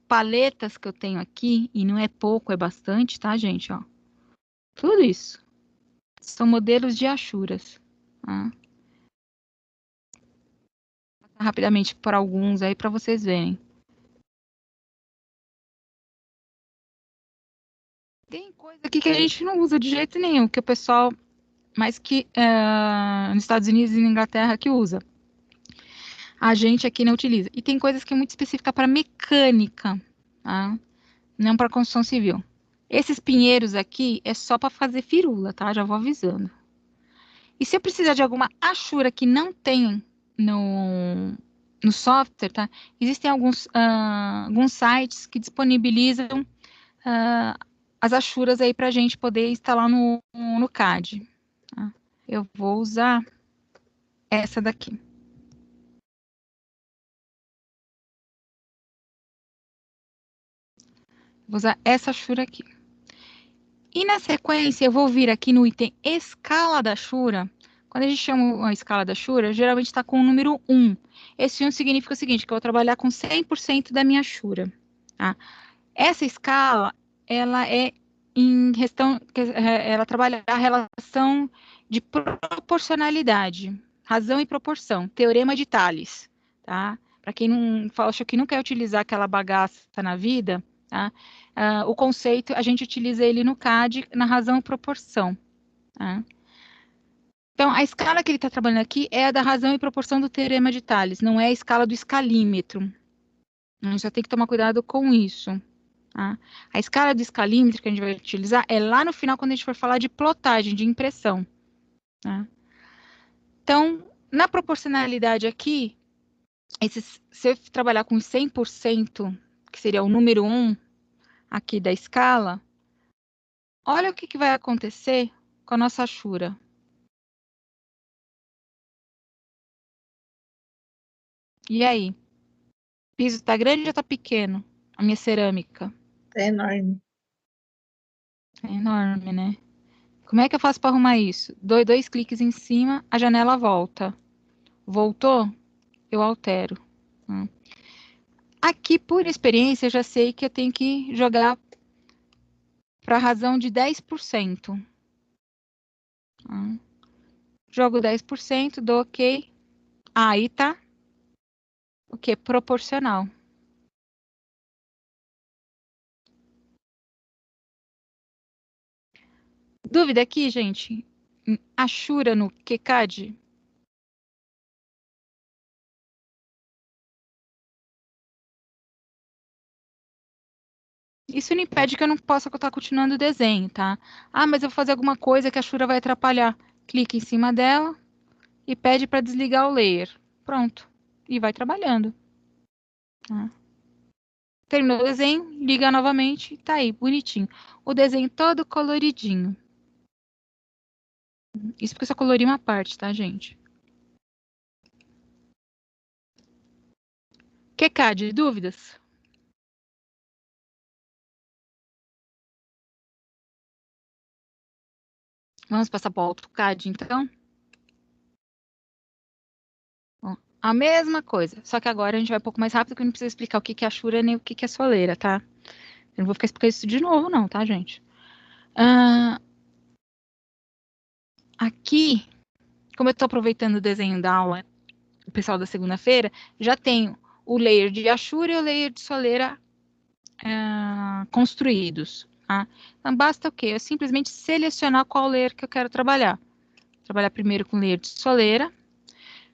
paletas que eu tenho aqui, e não é pouco, é bastante, tá, gente? Ó. Tudo isso. São modelos de Ashuras. Tá? Vou passar rapidamente por alguns aí para vocês verem. Tem coisa aqui que a gente não usa de jeito nenhum, que o pessoal, mais que nos Estados Unidos e na Inglaterra, que usa. A gente aqui não utiliza. E tem coisas que é muito específica para mecânica, tá? Não para construção civil. Esses pinheiros aqui é só para fazer firula, tá? Já vou avisando. E se eu precisar de alguma Ashura que não tem no software, tá? Existem alguns sites que disponibilizam as Ashuras aí para a gente poder instalar no CAD. Tá? Eu vou usar essa daqui. Vou usar essa Ashura aqui. E na sequência, eu vou vir aqui no item escala da Ashura. Quando a gente chama a escala da Ashura, geralmente está com o número 1. Esse 1 significa o seguinte, que eu vou trabalhar com 100% da minha Ashura. Tá? Essa escala, ela é ela trabalha a relação de proporcionalidade, razão e proporção, teorema de Tales. Tá? Para quem não acha que não quer utilizar aquela bagaça na vida, tá? O conceito, a gente utiliza ele no CAD na razão e proporção. Tá? Então, a escala que ele está trabalhando aqui é a da razão e proporção do teorema de Tales, não é a escala do escalímetro. A gente já tem que tomar cuidado com isso. Tá? A escala do escalímetro que a gente vai utilizar é lá no final, quando a gente for falar de plotagem, de impressão. Tá? Então, na proporcionalidade aqui, se eu trabalhar com 100%, que seria o número 1 aqui da escala, olha o que vai acontecer com a nossa Ashura. E aí? O piso está grande ou está pequeno? A minha cerâmica. É enorme. É enorme, né? Como é que eu faço para arrumar isso? Dou 2 cliques em cima, a janela volta. Voltou? Eu altero. Aqui, por experiência, eu já sei que eu tenho que jogar para a razão de 10%. Jogo 10%, dou OK. Aí tá o que? Proporcional. Dúvida aqui, gente? Ashura no QCAD? Isso não impede que eu não possa estar continuando o desenho, tá? Ah, mas eu vou fazer alguma coisa que a Ashura vai atrapalhar. Clica em cima dela e pede para desligar o layer. Pronto. E vai trabalhando. Tá? Terminou o desenho, liga novamente, tá aí, bonitinho. O desenho todo coloridinho. Isso porque eu só colori uma parte, tá, gente? QCAD, dúvidas? Vamos passar para o AutoCAD, então? Bom, a mesma coisa, só que agora a gente vai um pouco mais rápido, porque eu não preciso explicar o que é Ashura nem o que é soleira, tá? Eu não vou ficar explicando isso de novo, não, tá, gente? Aqui, como eu estou aproveitando o desenho da aula, o pessoal da segunda-feira, já tenho o layer de Ashura e o layer de soleira construídos. Tá? Então, basta o quê? Eu simplesmente selecionar qual layer que eu quero trabalhar. Trabalhar primeiro com o layer de soleira.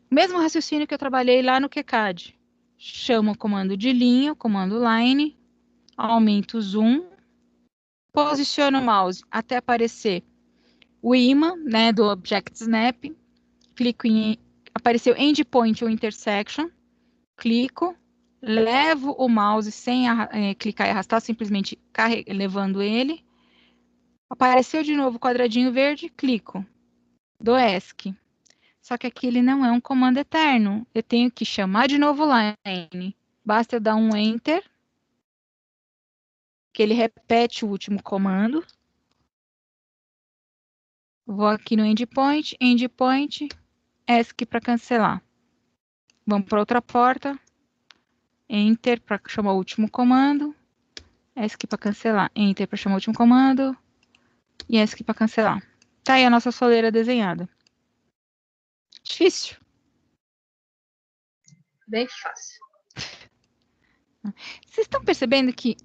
Mesmo raciocínio que eu trabalhei lá no QCAD. Chamo o comando de linha, o comando line, aumento o zoom, posiciono o mouse até aparecer o imã, né, do Object Snap, clico em, apareceu Endpoint ou Intersection, clico, levo o mouse sem clicar e arrastar, simplesmente levando ele, apareceu de novo o quadradinho verde, clico, dou ESC. Só que aqui ele não é um comando eterno, eu tenho que chamar de novo line, basta eu dar um Enter, que ele repete o último comando. Vou aqui no endpoint, ESC para cancelar. Vamos para outra porta, Enter para chamar o último comando, ESC para cancelar, Enter para chamar o último comando e ESC para cancelar. Tá aí a nossa soleira desenhada. Difícil? Bem fácil. Vocês estão percebendo que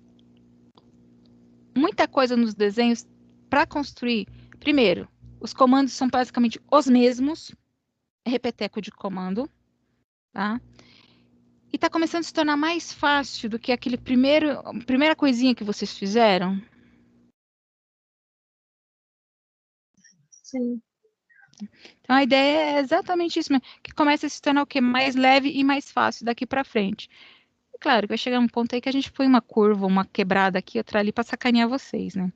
muita coisa nos desenhos para construir, primeiro, os comandos são basicamente os mesmos, é repeteco de comando, tá? E está começando a se tornar mais fácil do que aquele primeira coisinha que vocês fizeram. Sim. Então a ideia é exatamente isso mesmo, que começa a se tornar o quê? Mais leve e mais fácil daqui para frente. E claro que vai chegar um ponto aí que a gente põe uma curva, uma quebrada aqui, outra ali para sacanear vocês, né?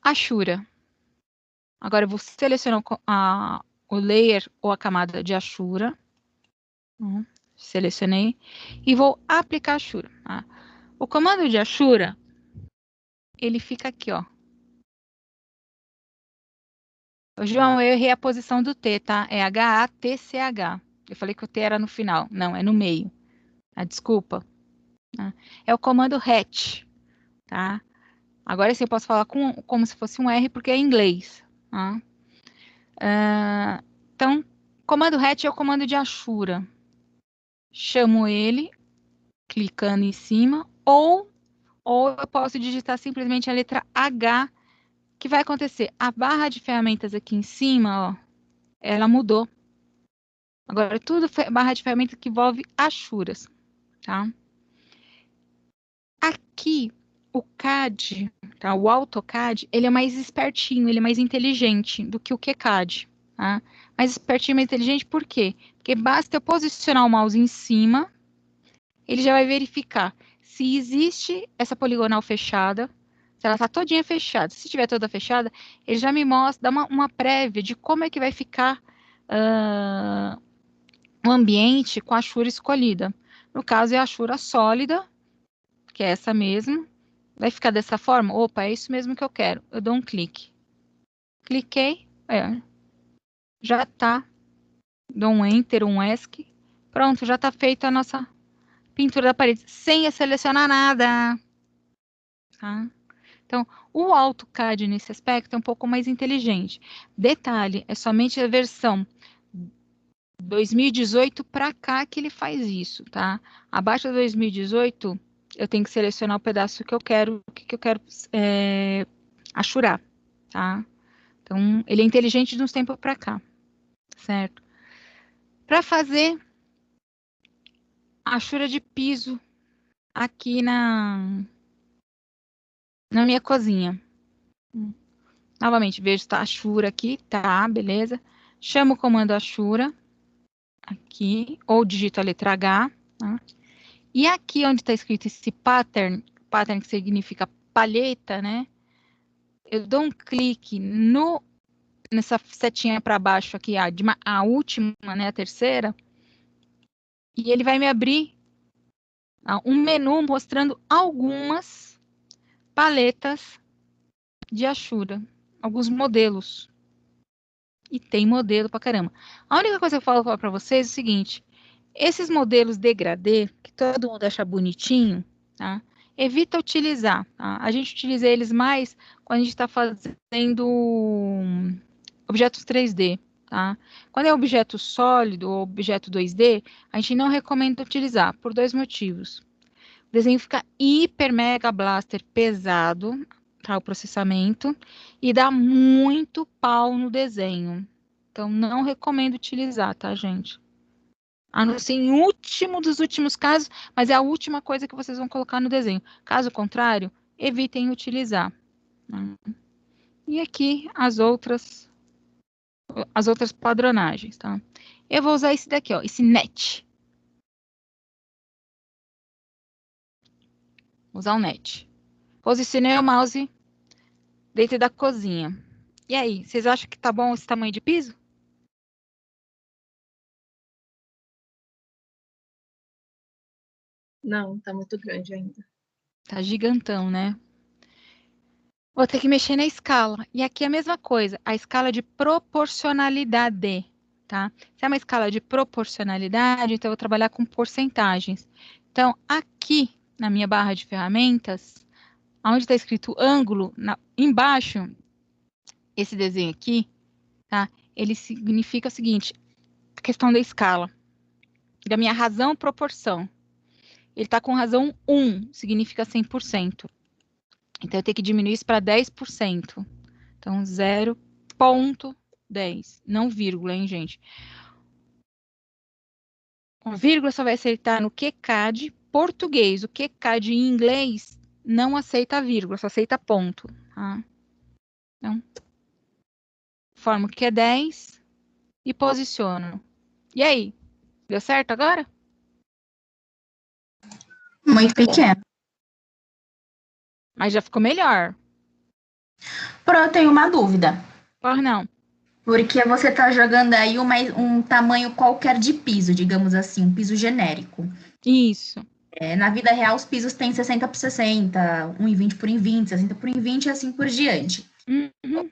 Ashura. Agora eu vou selecionar o layer ou a camada de Ashura. Selecionei. E vou aplicar Ashura. Tá? O comando de Ashura, ele fica aqui, ó. João, eu errei a posição do T, tá? É H-A-T-C-H. Eu falei que o T era no final. Não, é no meio. Ah, desculpa. É o comando hatch, tá? Agora sim eu posso falar como se fosse um R, porque é em inglês. Tá? Então, comando hatch é o comando de Ashura. Chamo ele, clicando em cima, ou eu posso digitar simplesmente a letra H, que vai acontecer. A barra de ferramentas aqui em cima, ó, ela mudou. Agora, tudo barra de ferramentas que envolve Ashuras, tá? Aqui, o CAD, tá? O AutoCAD, ele é mais espertinho, ele é mais inteligente do que o QCAD, tá? Mais espertinho, mais inteligente, por quê? Porque basta eu posicionar o mouse em cima, ele já vai verificar se existe essa poligonal fechada, se ela está todinha fechada. Se estiver toda fechada, ele já me mostra, dá uma prévia de como é que vai ficar o ambiente com a Ashura escolhida. No caso, é a Ashura sólida, que é essa mesmo, Vai ficar dessa forma? Opa, é isso mesmo que eu quero. Eu dou um clique. Cliquei, já tá. Dou um Enter, um ESC. Pronto, já tá feita a nossa pintura da parede, sem selecionar nada. Tá? Então, o AutoCAD nesse aspecto é um pouco mais inteligente. Detalhe, é somente a versão 2018 para cá que ele faz isso, tá? Abaixo de 2018, eu tenho que selecionar o pedaço que eu quero, o que eu quero achurar, tá? Então, ele é inteligente de uns tempos para cá, certo? Para fazer a achura de piso aqui na minha cozinha. Novamente, vejo tá achura aqui, tá, beleza. Chamo o comando achura, aqui, ou digito a letra H, tá? E aqui onde está escrito esse pattern que significa palheta, né? Eu dou um clique nessa setinha para baixo aqui, a última, né, a terceira, e ele vai me abrir um menu mostrando algumas paletas de achura, alguns modelos. E tem modelo pra caramba. A única coisa que eu falo para vocês é o seguinte: esses modelos degradê, que todo mundo acha bonitinho, tá? Evita utilizar, tá? A gente utiliza eles mais quando a gente está fazendo objetos 3D, tá? Quando é objeto sólido ou objeto 2D, a gente não recomenda utilizar, por dois motivos. O desenho fica hiper mega blaster pesado, tá? O processamento, e dá muito pau no desenho. Então, não recomendo utilizar, tá, gente? A não ser em último dos últimos casos, mas é a última coisa que vocês vão colocar no desenho. Caso contrário, evitem utilizar. E aqui as outras padronagens, tá? Eu vou usar esse daqui, ó, esse net. Vou usar o net. Posicionei o mouse dentro da cozinha. E aí, vocês acham que tá bom esse tamanho de piso? Não, tá muito grande ainda. Tá gigantão, né? Vou ter que mexer na escala. E aqui é a mesma coisa, a escala de proporcionalidade, tá? Se é uma escala de proporcionalidade, então eu vou trabalhar com porcentagens. Então, aqui na minha barra de ferramentas, onde está escrito ângulo, embaixo, esse desenho aqui, tá? Ele significa o seguinte, a questão da escala, da minha razão proporção. Ele está com razão 1, significa 100%. Então, eu tenho que diminuir isso para 10%. Então, 0,10. Não vírgula, hein, gente? Com vírgula só vai aceitar no QCAD português. O QCAD em inglês não aceita vírgula, só aceita ponto. Tá? Então, formo que é 10 e posiciono. E aí? Deu certo agora? Muito pequeno. Mas já ficou melhor. Porém, eu tenho uma dúvida. Por não. Porque você está jogando aí um tamanho qualquer de piso, digamos assim, um piso genérico. Isso. Na vida real, os pisos têm 60 por 60, 1,20 por 1,20, 60 por 1,20 e assim por diante. Uhum.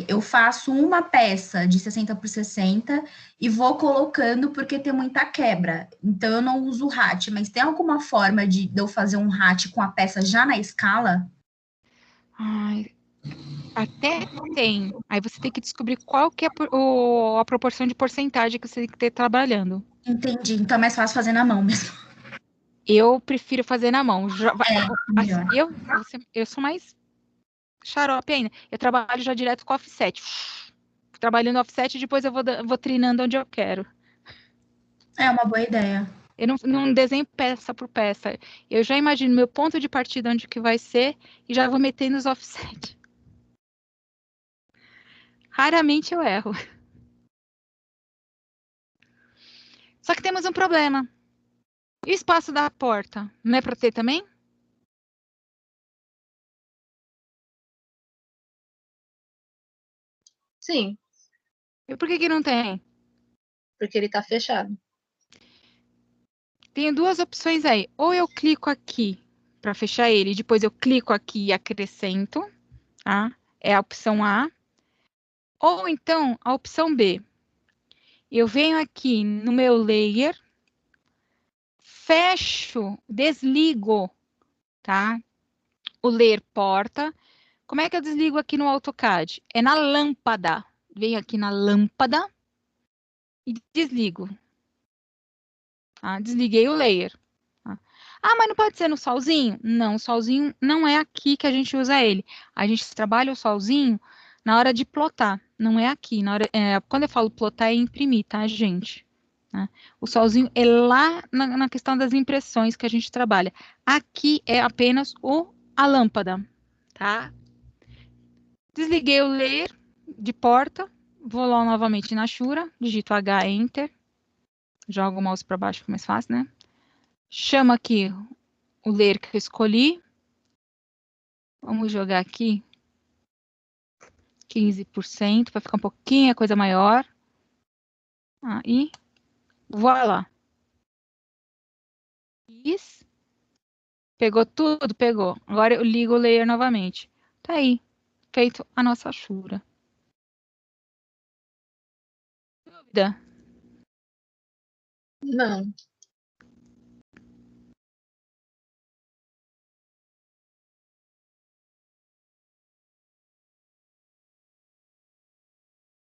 Eu faço uma peça de 60 por 60 e vou colocando porque tem muita quebra. Então, eu não uso RAT, mas tem alguma forma de eu fazer um RAT com a peça já na escala? Ai, até tem. Aí você tem que descobrir qual que é a proporção de porcentagem que você tem que ter trabalhando. Entendi. Então, é mais fácil fazer na mão mesmo. Eu prefiro fazer na mão. Melhor. Eu sou mais xarope ainda. Eu trabalho já direto com offset. Trabalhando offset, depois eu vou treinando onde eu quero. É uma boa ideia. Eu não desenho peça por peça. Eu já imagino meu ponto de partida onde que vai ser e já vou metendo os offset. Raramente eu erro. Só que temos um problema. E o espaço da porta? Não é para ter também? Sim, E por que não tem? porque ele tá fechado. Tenho duas opções aí. Ou eu clico aqui, para fechar ele. Depois eu clico aqui e acrescento, tá? É a opção A. Ou então, a opção B. Eu venho aqui no meu layer, fecho, desligo, tá? O layer porta. Como é que eu desligo aqui no AutoCAD? É na lâmpada. Venho aqui na lâmpada e desligo. Tá? Desliguei o layer. Tá? Ah, mas não pode ser no solzinho? Não, o solzinho não é aqui que a gente usa ele. A gente trabalha o solzinho na hora de plotar. Não é aqui. Quando eu falo plotar, é imprimir, tá, gente? Tá? O solzinho é lá na questão das impressões que a gente trabalha. Aqui é apenas a lâmpada, tá? Desliguei o layer de porta. Vou lá novamente na Shura. Digito H, Enter. Jogo o mouse para baixo, fica mais fácil, né? Chamo aqui o layer que eu escolhi. Vamos jogar aqui 15%, para ficar um pouquinho a coisa maior. Aí, voilá. Isso. Pegou tudo? Pegou. Agora eu ligo o layer novamente. Tá aí, feito a nossa Shura. Dúvida? Não.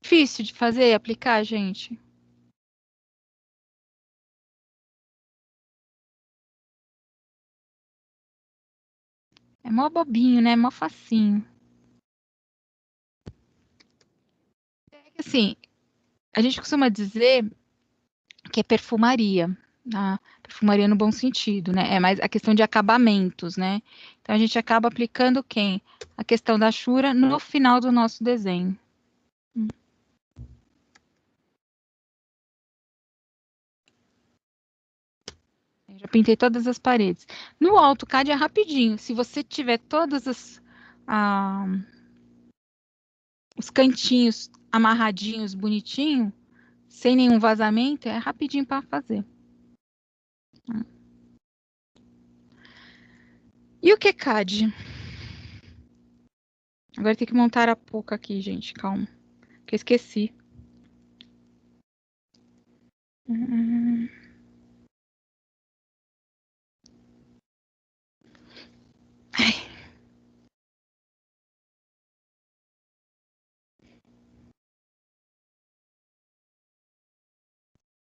Difícil de fazer, aplicar, gente? É mó bobinho, né? Mó facinho. Assim, a gente costuma dizer que é perfumaria, tá? Perfumaria no bom sentido, né? É mais a questão de acabamentos, né? Então a gente acaba aplicando quem? A questão da Shura no final do nosso desenho. Eu já pintei todas as paredes. No AutoCAD é rapidinho. Se você tiver todas os cantinhos amarradinhos, bonitinho, sem nenhum vazamento, é rapidinho para fazer. E o QCAD? Agora tem que montar a pouca aqui, gente. Calma. Que eu esqueci. Ai,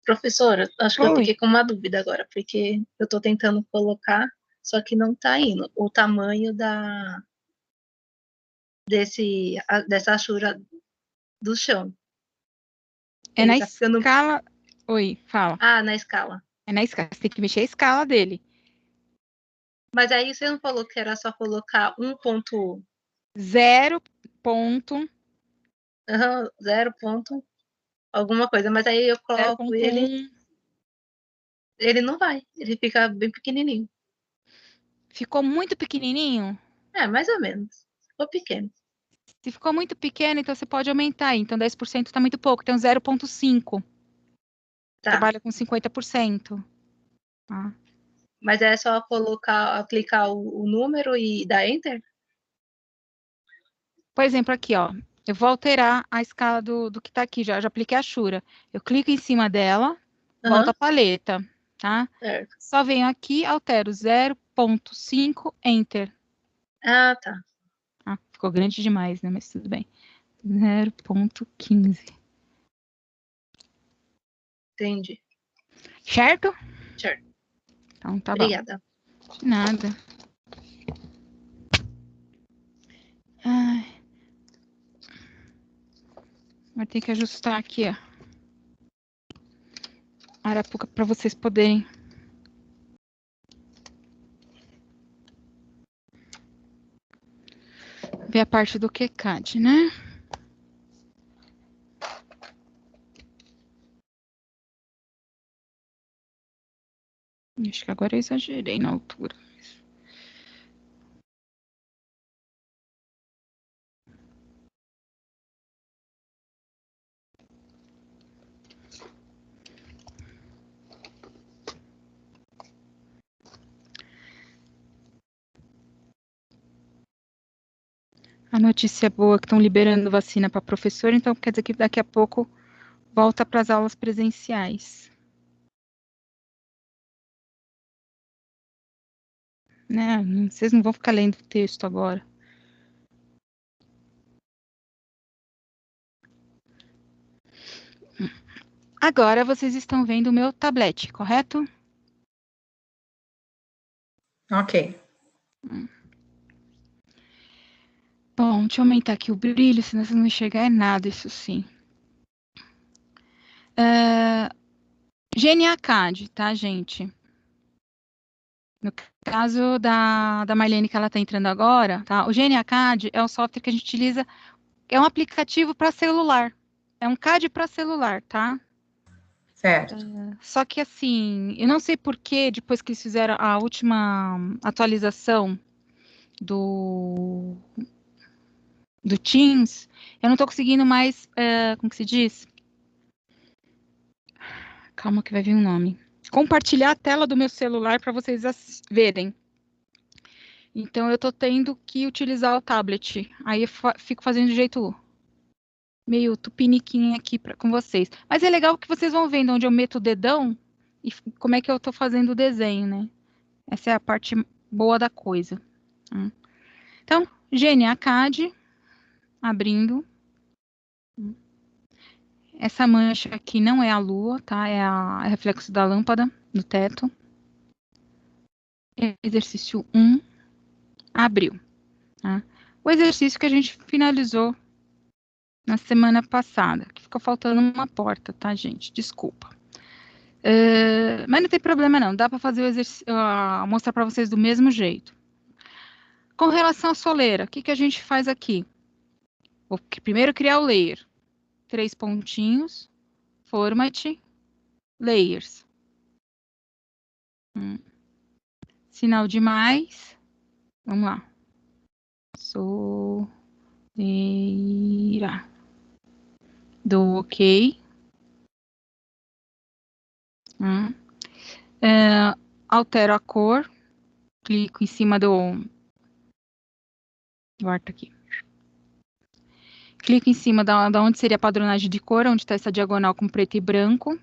Professora, acho que eu oi. fiquei com uma dúvida agora, porque eu estou tentando colocar, só que não está indo. O tamanho dessa achura do chão. É na Ele tá ficando. escala. Oi, fala. Ah, na escala. É na escala. Você tem que mexer a escala dele. Mas aí você não falou que era só colocar 0 ponto, 0 ponto alguma coisa, mas aí eu coloco ele, 0,1. ele não vai, ele fica bem pequenininho. Ficou muito pequenininho? É, mais ou menos. Ficou pequeno. Se ficou muito pequeno, então você pode aumentar. Então 10% está muito pouco. Então 0,5. Tá. Trabalha com 50%. Tá? Mas é só clicar o número e dar Enter? Por exemplo, aqui, ó. Eu vou alterar a escala do que está aqui. Já apliquei a Shura. Eu clico em cima dela, volto Aham, a paleta. Tá? certo. Só venho aqui, altero 0,5, Enter. Ah, tá. Ah, ficou grande demais, né? Mas tudo bem. 0,15. Entendi. Certo? Certo. Então tá bom. Obrigada. De nada. Ai. Vai ter que ajustar aqui, ó. A arapuca para vocês poderem ver a parte do QCAD, né? Acho que agora eu exagerei na altura. A notícia boa é que estão liberando vacina para professor, então quer dizer que daqui a pouco volta para as aulas presenciais. Né? Vocês não vão ficar lendo o texto agora. Agora vocês estão vendo o meu tablet, correto? Ok. Bom, deixa eu aumentar aqui o brilho, senão vocês não enxergar nada, isso sim. GNACAD, tá, gente? No caso da Marlene, que ela está entrando agora, tá? O GNACAD é o software que a gente utiliza, é um aplicativo para celular. É um CAD para celular, tá? Certo. Só que assim, eu não sei por que depois que eles fizeram a última atualização do Teams, eu não estou conseguindo mais, como que se diz? Calma que vai vir um nome. Compartilhar a tela do meu celular para vocês verem. Então, eu estou tendo que utilizar o tablet. Aí eu fico fazendo do jeito meio tupiniquim aqui com vocês. Mas é legal que vocês vão vendo onde eu meto o dedão e como é que eu estou fazendo o desenho, né? Essa é a parte boa da coisa. Então, GNACAD, abrindo. Essa mancha aqui não é a lua, tá? É o reflexo da lâmpada no teto. Exercício 1, abriu. Tá? O exercício que a gente finalizou na semana passada, que ficou faltando uma porta, tá, gente? Desculpa. Mas não tem problema não, dá para fazer o exercício, mostrar para vocês do mesmo jeito. Com relação à soleira, o que a gente faz aqui? Vou primeiro criar o layer. 3 pontinhos, format, layers. Sinal de mais. Vamos lá. Soleira. Dou OK. Altero a cor. Clico em cima do arco aqui. Clico em cima da onde seria a padronagem de cor, onde está essa diagonal com preto e branco.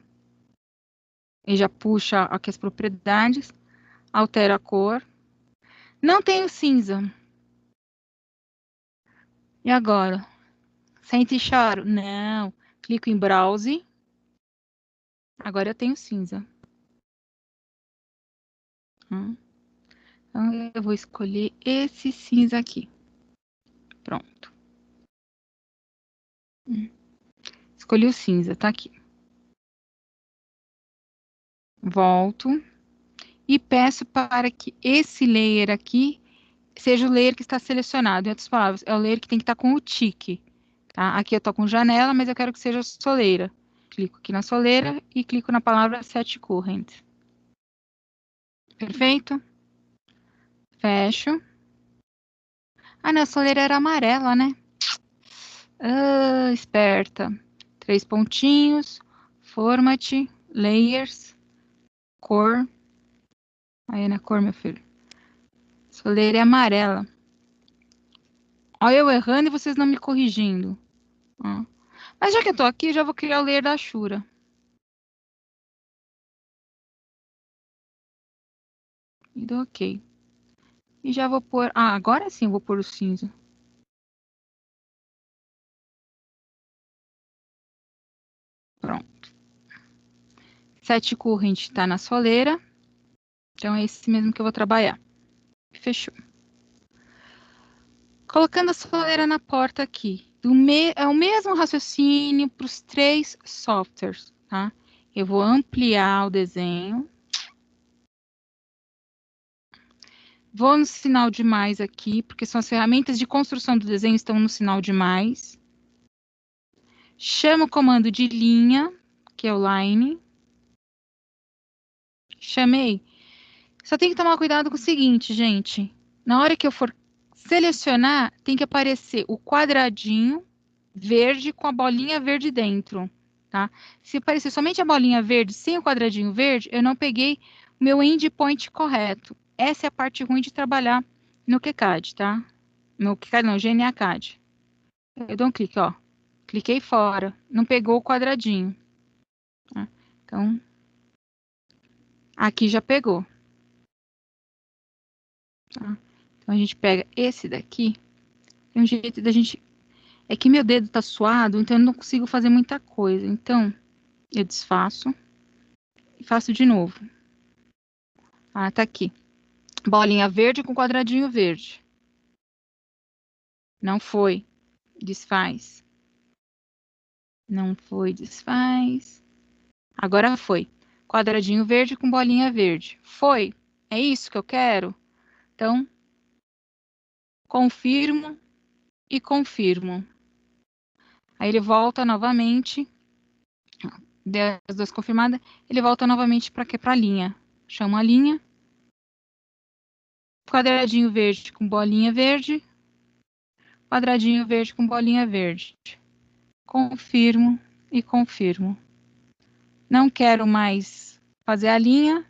E já puxa aqui as propriedades. Altero a cor. Não tenho cinza. E agora? Sente e choro? Não. Clico em browse. Agora eu tenho cinza. Então, eu vou escolher esse cinza aqui. Pronto. Escolhi o cinza, tá aqui. Volto. E peço para que esse layer aqui seja o layer que está selecionado. Em outras palavras, é o layer que tem que estar com o tique. Tá? Aqui eu estou com janela, mas eu quero que seja soleira. Clico aqui na soleira e clico na palavra set current. Perfeito? Fecho. Ah, não, a soleira era amarela, né? Esperta. 3 pontinhos. Format. Layers. Cor. Aí na cor, meu filho. Soleira é amarela. Olha eu errando e vocês não me corrigindo. Mas já que eu tô aqui, já vou criar o layer da Ashura. E dou OK. E já vou pôr... agora sim eu vou pôr o cinza. Pronto. Set current está na soleira. Então é esse mesmo que eu vou trabalhar. Fechou. Colocando a soleira na porta aqui. É o mesmo raciocínio para os 3 softwares, tá? Eu vou ampliar o desenho. Vou no sinal de mais aqui, porque são as ferramentas de construção do desenho estão no sinal de mais. Chamo o comando de linha, que é o line. Chamei. Só tem que tomar cuidado com o seguinte, gente. Na hora que eu for selecionar, tem que aparecer o quadradinho verde com a bolinha verde dentro, tá? Se aparecer somente a bolinha verde sem o quadradinho verde, eu não peguei o meu endpoint correto. Essa é a parte ruim de trabalhar no QCAD, tá? no KiCad não, GNA CAD. Eu dou um clique, ó. Cliquei fora. Não pegou o quadradinho. Tá? Então, aqui já pegou. Tá? Então, a gente pega esse daqui. Tem um jeito da gente... É que meu dedo tá suado, então eu não consigo fazer muita coisa. Então, eu desfaço e faço de novo. Ah, tá aqui. Bolinha verde com quadradinho verde. Não foi. Desfaz. Não foi, desfaz. Agora foi. Quadradinho verde com bolinha verde. Foi. É isso que eu quero? Então, confirmo e confirmo. Aí ele volta novamente. Deu as duas confirmadas. Ele volta novamente para quê? Para a linha. Chama a linha. Quadradinho verde com bolinha verde. Quadradinho verde com bolinha verde. Confirmo e confirmo. Não quero mais fazer a linha.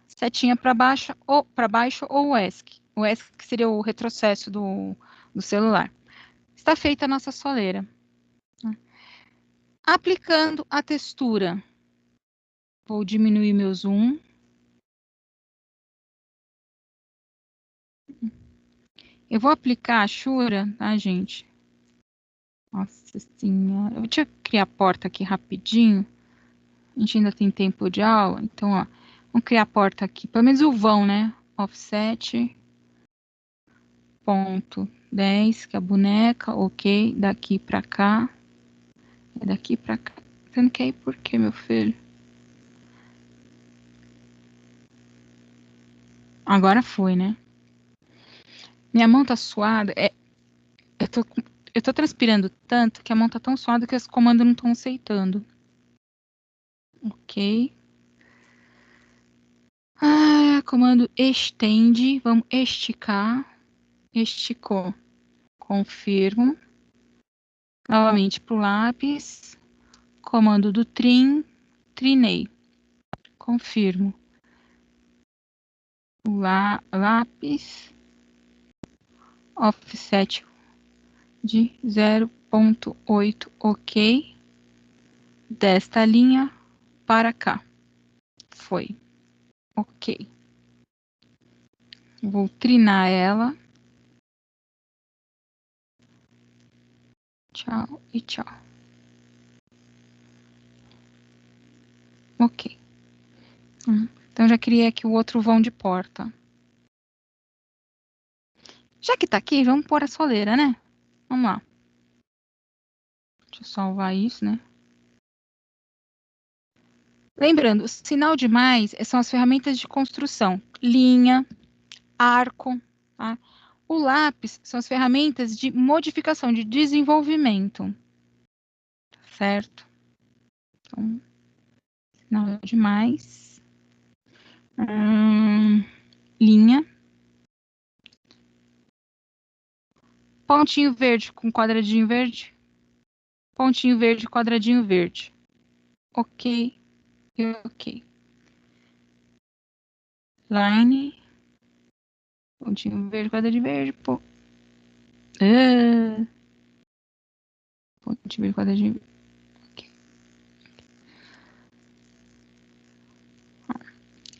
Setinha para baixo ou o ESC. O ESC que seria o retrocesso do celular. Está feita a nossa soleira. Aplicando a textura. Vou diminuir meu zoom. Eu vou aplicar a Shura, tá, gente? Nossa senhora. Eu vou criar a porta aqui rapidinho. A gente ainda tem tempo de aula. Então, ó. Vamos criar a porta aqui. Pelo menos o vão, né? Offset. Ponto 10, que é a boneca. Ok. Daqui pra cá. É daqui pra cá. Você não quer ir por quê, meu filho? Agora foi, né? Minha mão tá suada. Eu tô transpirando tanto que a mão tá tão suada que os comandos não estão aceitando. Ok. Comando estende. Vamos esticar. Esticou. Confirmo. Novamente pro lápis. Comando do trim. Trinei. Confirmo. Lápis. Offset de 0,8, ok. Desta linha para cá. Foi. Ok. Vou trinar ela. Tchau e tchau. Ok. Então, já criei aqui o outro vão de porta. Já que tá aqui, vamos pôr a soleira, né? Vamos lá. Deixa eu salvar isso, né? Lembrando, o sinal de mais são as ferramentas de construção. Linha, arco, tá? O lápis são as ferramentas de modificação, de desenvolvimento. Certo? Então, sinal de mais. Linha. Pontinho verde com quadradinho verde. Pontinho verde, quadradinho verde. Ok. Ok. Line. Pontinho verde, quadradinho verde. Pontinho verde, quadradinho verde. Okay.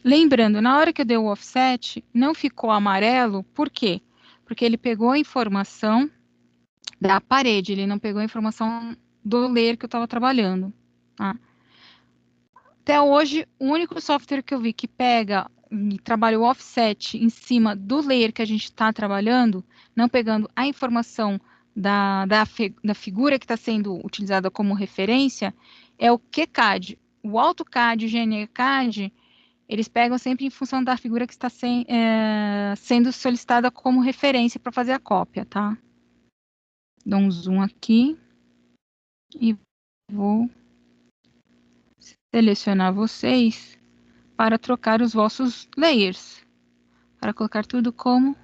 Lembrando, na hora que eu dei o offset, não ficou amarelo. Por quê? Porque ele pegou a informação da parede, ele não pegou a informação do layer que eu estava trabalhando. Tá? Até hoje, o único software que eu vi que pega e trabalha o offset em cima do layer que a gente está trabalhando, não pegando a informação da figura que está sendo utilizada como referência, é o QCAD. O AutoCAD e o GNCAD, eles pegam sempre em função da figura que está sendo solicitada como referência para fazer a cópia, tá? Dou um zoom aqui e vou selecionar vocês para trocar os vossos layers, para colocar tudo como...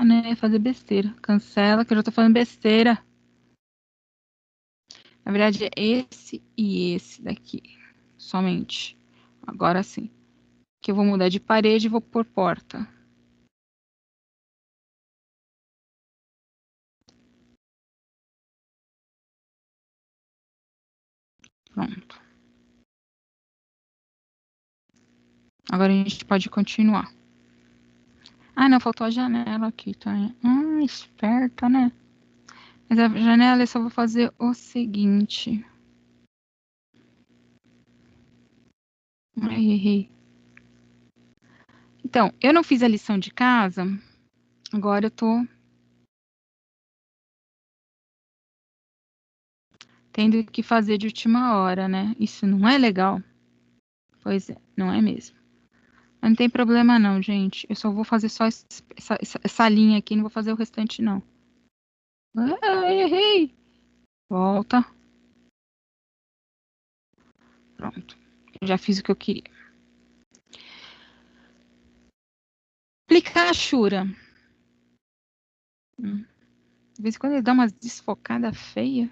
né, fazer besteira. Cancela, que eu já estou falando besteira. Na verdade, é esse e esse daqui. Somente. Agora sim. Que eu vou mudar de parede e vou por porta. Pronto. Agora a gente pode continuar. Ah, não, faltou a janela aqui, tá? Esperta, né? Mas a janela eu só vou fazer o seguinte. Ai, errei. Então, eu não fiz a lição de casa. Agora eu tô tendo que fazer de última hora, né? Isso não é legal. Pois é, não é mesmo. Mas não tem problema não, gente. Eu só vou fazer só essa linha aqui, não vou fazer o restante não. Ah, errei. Volta. Pronto. Eu já fiz o que eu queria. Aplicar a Shura. De vez em quando ele dá umas desfocadas feias.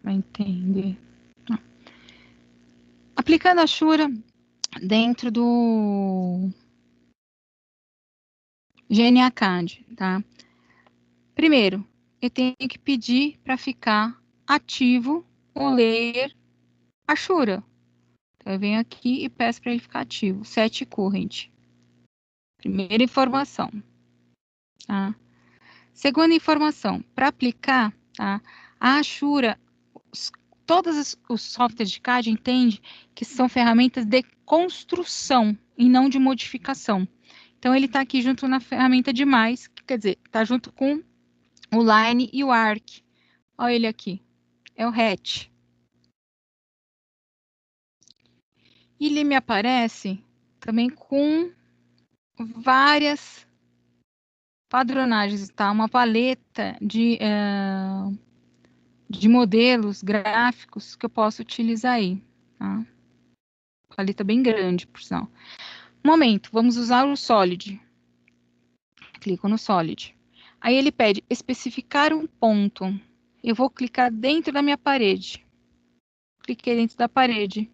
Vai entender. Aplicando a Shura dentro do GNA-CAD, tá? Primeiro, eu tenho que pedir para ficar ativo o layer Ashura. Então, eu venho aqui e peço para ele ficar ativo. Set current. Primeira informação. Tá? Segunda informação. Para aplicar, tá? A Ashura, todos os softwares de CAD entendem que são ferramentas de construção e não de modificação. Então, ele está aqui junto na ferramenta de mais, que quer dizer, está junto com o Line e o Arc. Olha ele aqui. É o hatch. E ele me aparece também com várias padronagens, tá? Uma paleta de modelos gráficos que eu posso utilizar aí, tá? Paleta bem grande, por sinal. Momento, vamos usar o Solid. Clico no Solid. Aí ele pede especificar um ponto. Eu vou clicar dentro da minha parede. Cliquei dentro da parede.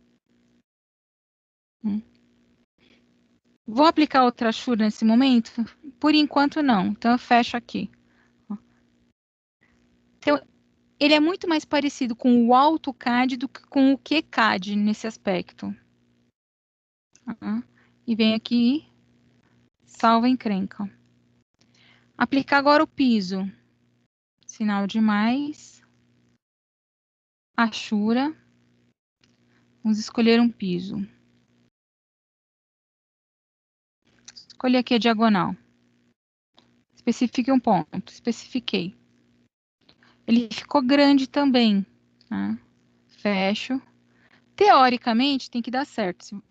Vou aplicar outra Ashura nesse momento? Por enquanto, não. Então, eu fecho aqui. Então, ele é muito mais parecido com o AutoCAD do que com o QCAD nesse aspecto. E vem aqui, salva encrenca. Aplicar agora o piso. Sinal de mais. Ashura. Vamos escolher um piso. Escolhi aqui a diagonal. Especifique um ponto. Especifiquei. Ele ficou grande também. Tá? Fecho. Teoricamente, tem que dar certo.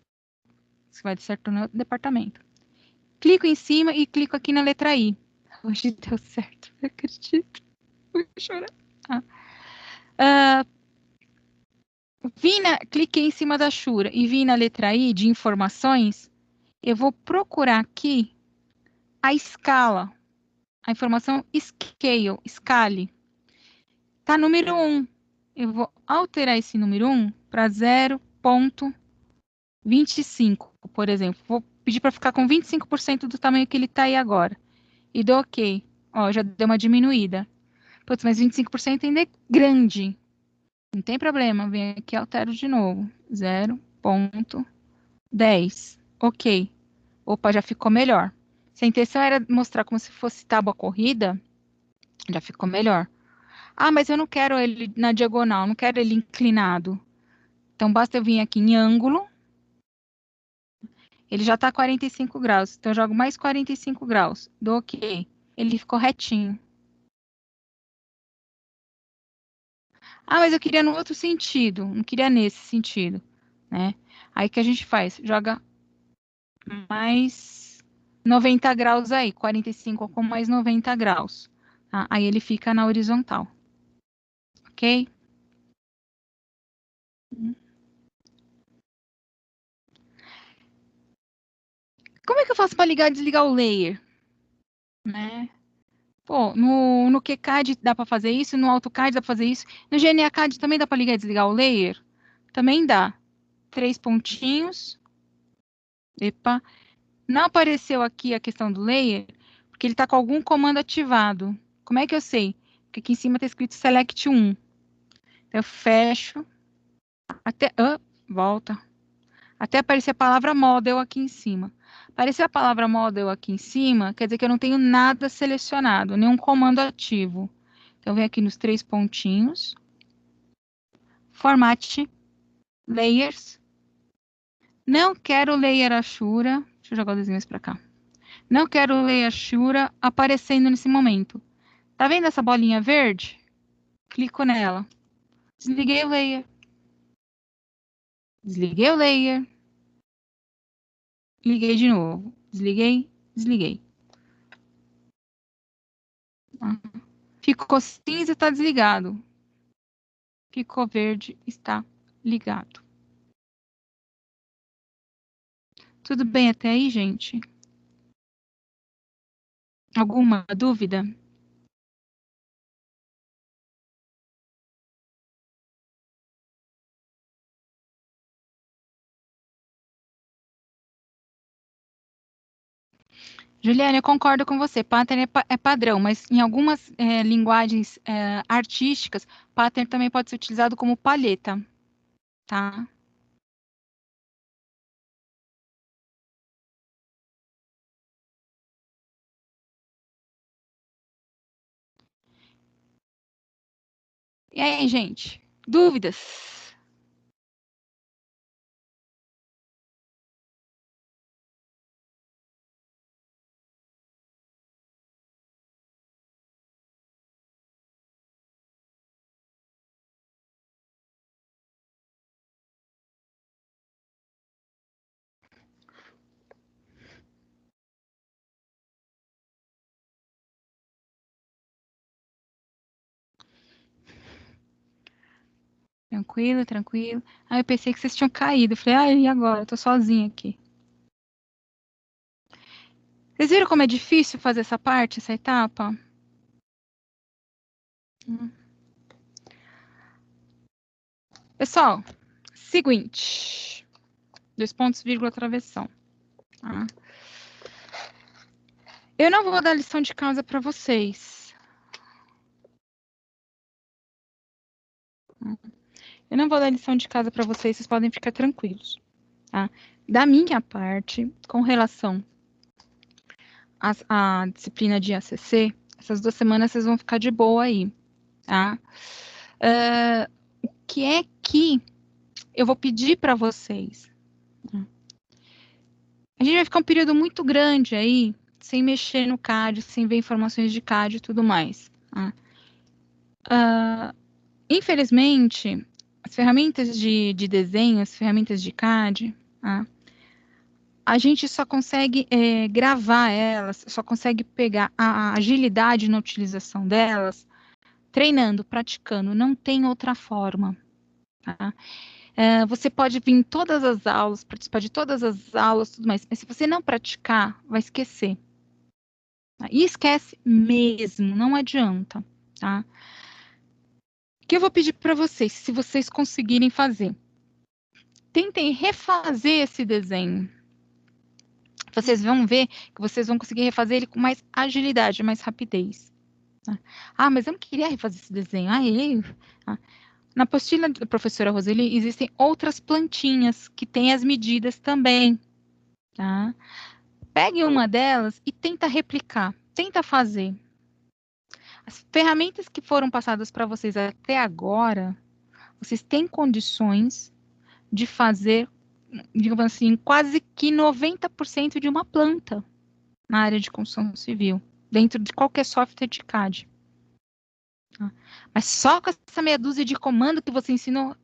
Se vai dar certo no departamento. Clico em cima e clico aqui na letra I. Hoje deu certo, não acredito. Vou chorar. Cliquei em cima da Ashura e vim na letra I de informações. Eu vou procurar aqui a escala. A informação scale. Tá número 1. Eu vou alterar esse número 1 para 0,25, por exemplo. Vou pedir para ficar com 25% do tamanho que ele está aí agora. E dou OK. Ó, já deu uma diminuída. Putz, mas 25% ainda é grande. Não tem problema. Venho aqui e altero de novo. 0,10. OK. Opa, já ficou melhor. Se a intenção era mostrar como se fosse tábua corrida, já ficou melhor. Ah, mas eu não quero ele na diagonal, não quero ele inclinado. Então, basta eu vir aqui em ângulo. Ele já está 45 graus. Então, eu jogo mais 45 graus. Dou OK. Ele ficou retinho. Ah, mas eu queria no outro sentido. Não queria nesse sentido, né? Aí, o que a gente faz? Joga mais 90 graus aí. 45 com mais 90 graus. Tá? Aí, ele fica na horizontal. Ok? Como é que eu faço para ligar e desligar o layer? Né? Pô, no QCAD dá para fazer isso, no AutoCAD dá para fazer isso, no GNA-CAD também dá para ligar e desligar o layer, também dá. 3 pontinhos. Epa. Não apareceu aqui a questão do layer, porque ele está com algum comando ativado. Como é que eu sei? Porque aqui em cima está escrito select 1. Então, eu fecho. Até... volta. Até aparecer a palavra model aqui em cima. Aparecer a palavra model aqui em cima, quer dizer que eu não tenho nada selecionado, nenhum comando ativo. Então, eu venho aqui nos 3 pontinhos. Format, Layers. Não quero Layer Ashura. Deixa eu jogar o desenho para cá. Não quero o Layer Ashura aparecendo nesse momento. Tá vendo essa bolinha verde? Clico nela. Desliguei o Layer. Desliguei o Layer. Liguei de novo. Desliguei, desliguei. Ficou cinza, está desligado. Ficou verde, está ligado. Tudo bem até aí, gente? Alguma dúvida? Juliana, eu concordo com você. Pattern é padrão, mas em algumas linguagens artísticas, pattern também pode ser utilizado como palheta, tá? E aí, gente? Dúvidas? Tranquilo, tranquilo. Eu pensei que vocês tinham caído. Eu falei, e agora? Eu tô sozinha aqui. Vocês viram como é difícil fazer essa parte, essa etapa? Pessoal, seguinte. 2 pontos, vírgula, travessão. Tá? Eu não vou dar lição de casa para vocês. Eu não vou dar lição de casa para vocês, vocês podem ficar tranquilos. Tá? Da minha parte, com relação à disciplina de ACC, essas 2 semanas vocês vão ficar de boa aí. Tá? O que é que eu vou pedir para vocês? A gente vai ficar um período muito grande aí, sem mexer no CAD, sem ver informações de CAD e tudo mais. Tá? Infelizmente, as ferramentas de desenho, as ferramentas de CAD, tá? A gente só consegue gravar elas, só consegue pegar a agilidade na utilização delas, treinando, praticando, não tem outra forma. Tá? Você pode vir em todas as aulas, participar de todas as aulas, tudo mais, mas se você não praticar, vai esquecer. Tá? E esquece mesmo, não adianta. Tá? O que eu vou pedir para vocês, se vocês conseguirem fazer? Tentem refazer esse desenho. Vocês vão ver que vocês vão conseguir refazer ele com mais agilidade, mais rapidez. Tá? Mas eu não queria refazer esse desenho. Na apostila da professora Roseli, existem outras plantinhas que têm as medidas também. Tá? Pegue uma delas e tenta replicar, tenta fazer. As ferramentas que foram passadas para vocês até agora, vocês têm condições de fazer, digamos assim, quase que 90% de uma planta na área de construção civil, dentro de qualquer software de CAD. Mas só com essa meia dúzia de comando que você ensinou?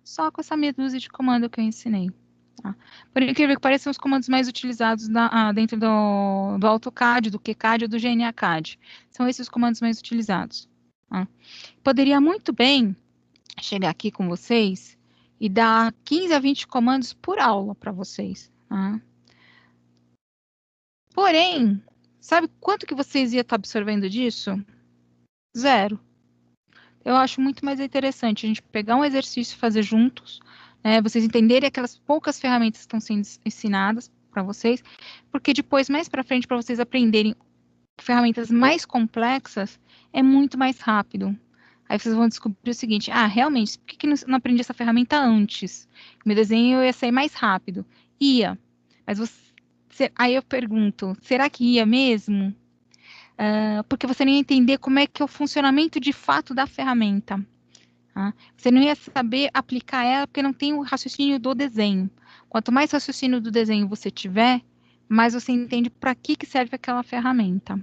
Só com essa meia dúzia de comando que eu ensinei. Tá? Por incrível que pareça, são os comandos mais utilizados dentro do AutoCAD, do QCAD ou do GNA-CAD. São esses os comandos mais utilizados. Tá? Poderia muito bem chegar aqui com vocês e dar 15 a 20 comandos por aula para vocês. Tá? Porém, sabe quanto que vocês iam estar absorvendo disso? 0. eu acho muito mais interessante a gente pegar um exercício e fazer juntos, né, vocês entenderem aquelas poucas ferramentas que estão sendo ensinadas para vocês, porque depois, mais para frente, para vocês aprenderem ferramentas mais complexas, é muito mais rápido. Aí vocês vão descobrir o seguinte, realmente, por que não aprendi essa ferramenta antes? Meu desenho ia sair mais rápido. Ia, mas aí eu pergunto, será que ia mesmo? Porque você não ia entender como é que é o funcionamento de fato da ferramenta. Tá? Você não ia saber aplicar ela porque não tem o raciocínio do desenho. Quanto mais raciocínio do desenho você tiver, mais você entende para que serve aquela ferramenta.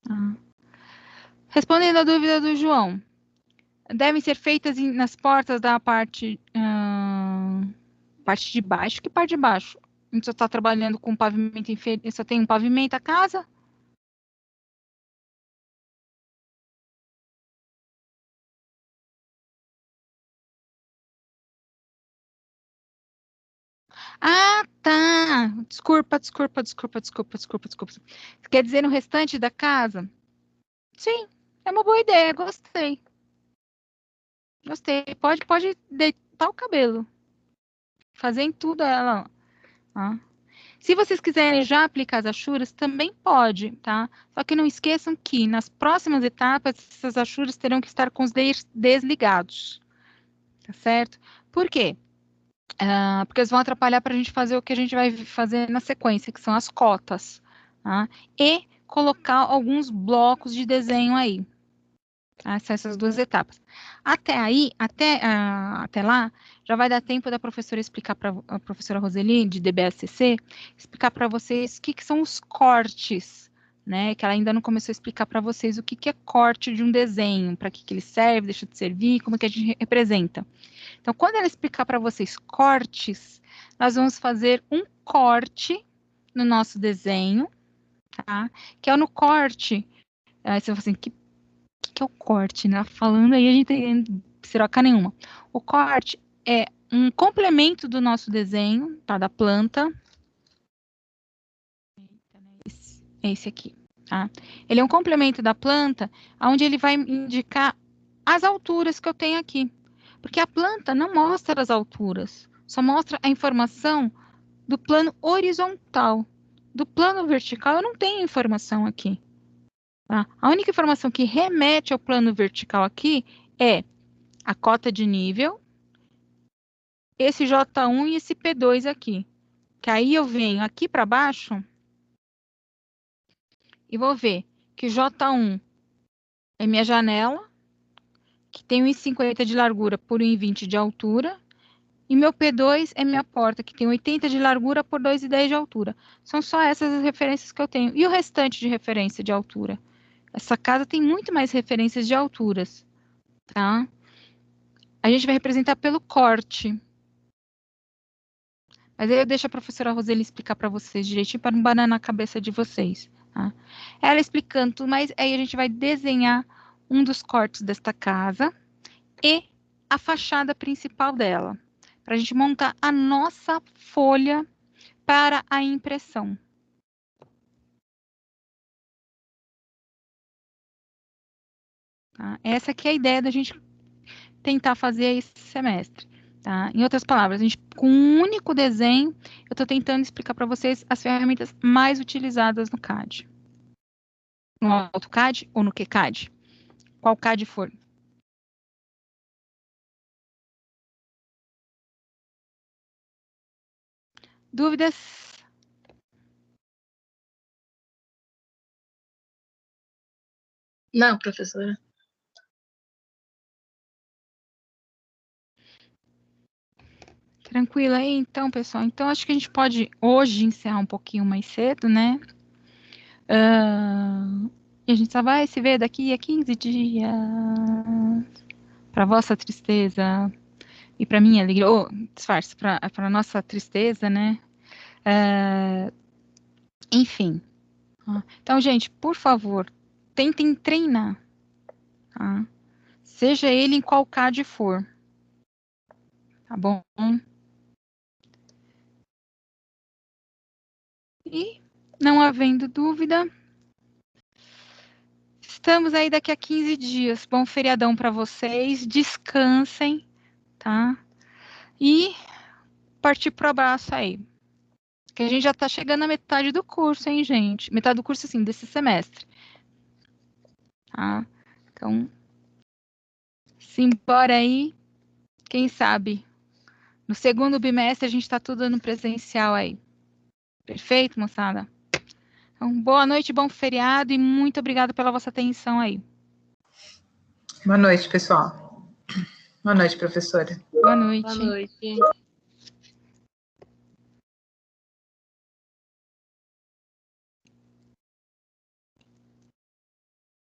Tá? Respondendo à dúvida do João, devem ser feitas nas portas da parte de baixo. Que parte de baixo? A gente só está trabalhando com pavimento inferior, só tem um pavimento a casa? Tá. Desculpa. Quer dizer no restante da casa? Sim, é uma boa ideia, gostei. Pode deitar o cabelo. Fazer em tudo ela. Tá? Se vocês quiserem já aplicar as achuras, também pode, tá? Só que não esqueçam que nas próximas etapas, essas achuras terão que estar com os desligados. Tá certo? Por quê? Porque eles vão atrapalhar para a gente fazer o que a gente vai fazer na sequência, que são as cotas. Tá? E colocar alguns blocos de desenho aí. Tá? São essas duas etapas. Até lá, já vai dar tempo da professora explicar para a professora Roseli, de DBSC, explicar para vocês o que são os cortes, né? Que ela ainda não começou a explicar para vocês o que é corte de um desenho, para que ele serve, deixa de servir, como é que a gente representa. Então, quando ela explicar para vocês cortes, nós vamos fazer um corte no nosso desenho, tá? Que é no corte, aí você vai falar assim, que é o corte, né? Falando aí, a gente tem piroca nenhuma. O corte é um complemento do nosso desenho, tá? Da planta. É esse aqui, tá? Ele é um complemento da planta, onde ele vai indicar as alturas que eu tenho aqui. Porque a planta não mostra as alturas, só mostra a informação do plano horizontal. Do plano vertical, eu não tenho informação aqui. Tá? A única informação que remete ao plano vertical aqui é a cota de nível, esse J1 e esse P2 aqui. Que aí eu venho aqui para baixo e vou ver que o J1 é minha janela, que tem 1,50 de largura por 1,20 de altura, e meu P2 é minha porta, que tem 80 de largura por 2,10 de altura. São só essas as referências que eu tenho. E o restante de referência de altura? Essa casa tem muito mais referências de alturas, tá? A gente vai representar pelo corte. Mas aí eu deixo a professora Roseli explicar para vocês direitinho, para não banar na cabeça de vocês, tá? Ela explicando tudo, mas aí a gente vai desenhar um dos cortes desta casa e a fachada principal dela, para a gente montar a nossa folha para a impressão. Tá? Essa aqui é a ideia da gente tentar fazer esse semestre. Tá? Em outras palavras, a gente, com um único desenho, eu estou tentando explicar para vocês as ferramentas mais utilizadas no CAD. No AutoCAD ou no QCAD? Qual CAD for. Dúvidas? Não, professora. Tranquilo aí, então, pessoal. Então, acho que a gente pode hoje encerrar um pouquinho mais cedo, né? E a gente só vai se ver daqui a 15 dias. Para vossa tristeza e para minha alegria. Disfarce, para nossa tristeza, né? Enfim. Então, gente, por favor, tentem treinar. Tá? Seja ele em qual CAD for. Tá bom? E, não havendo dúvida, voltamos aí daqui a 15 dias. Bom feriadão para vocês. Descansem, tá? E partir pro abraço aí. Que a gente já tá chegando na metade do curso, hein, gente? Metade do curso, assim, desse semestre. Tá? Então, simbora aí. Quem sabe? No segundo bimestre a gente tá tudo no presencial aí. Perfeito, moçada? Então, boa noite, bom feriado e muito obrigada pela vossa atenção aí. Boa noite, pessoal. Boa noite, professora. Boa noite. Boa noite.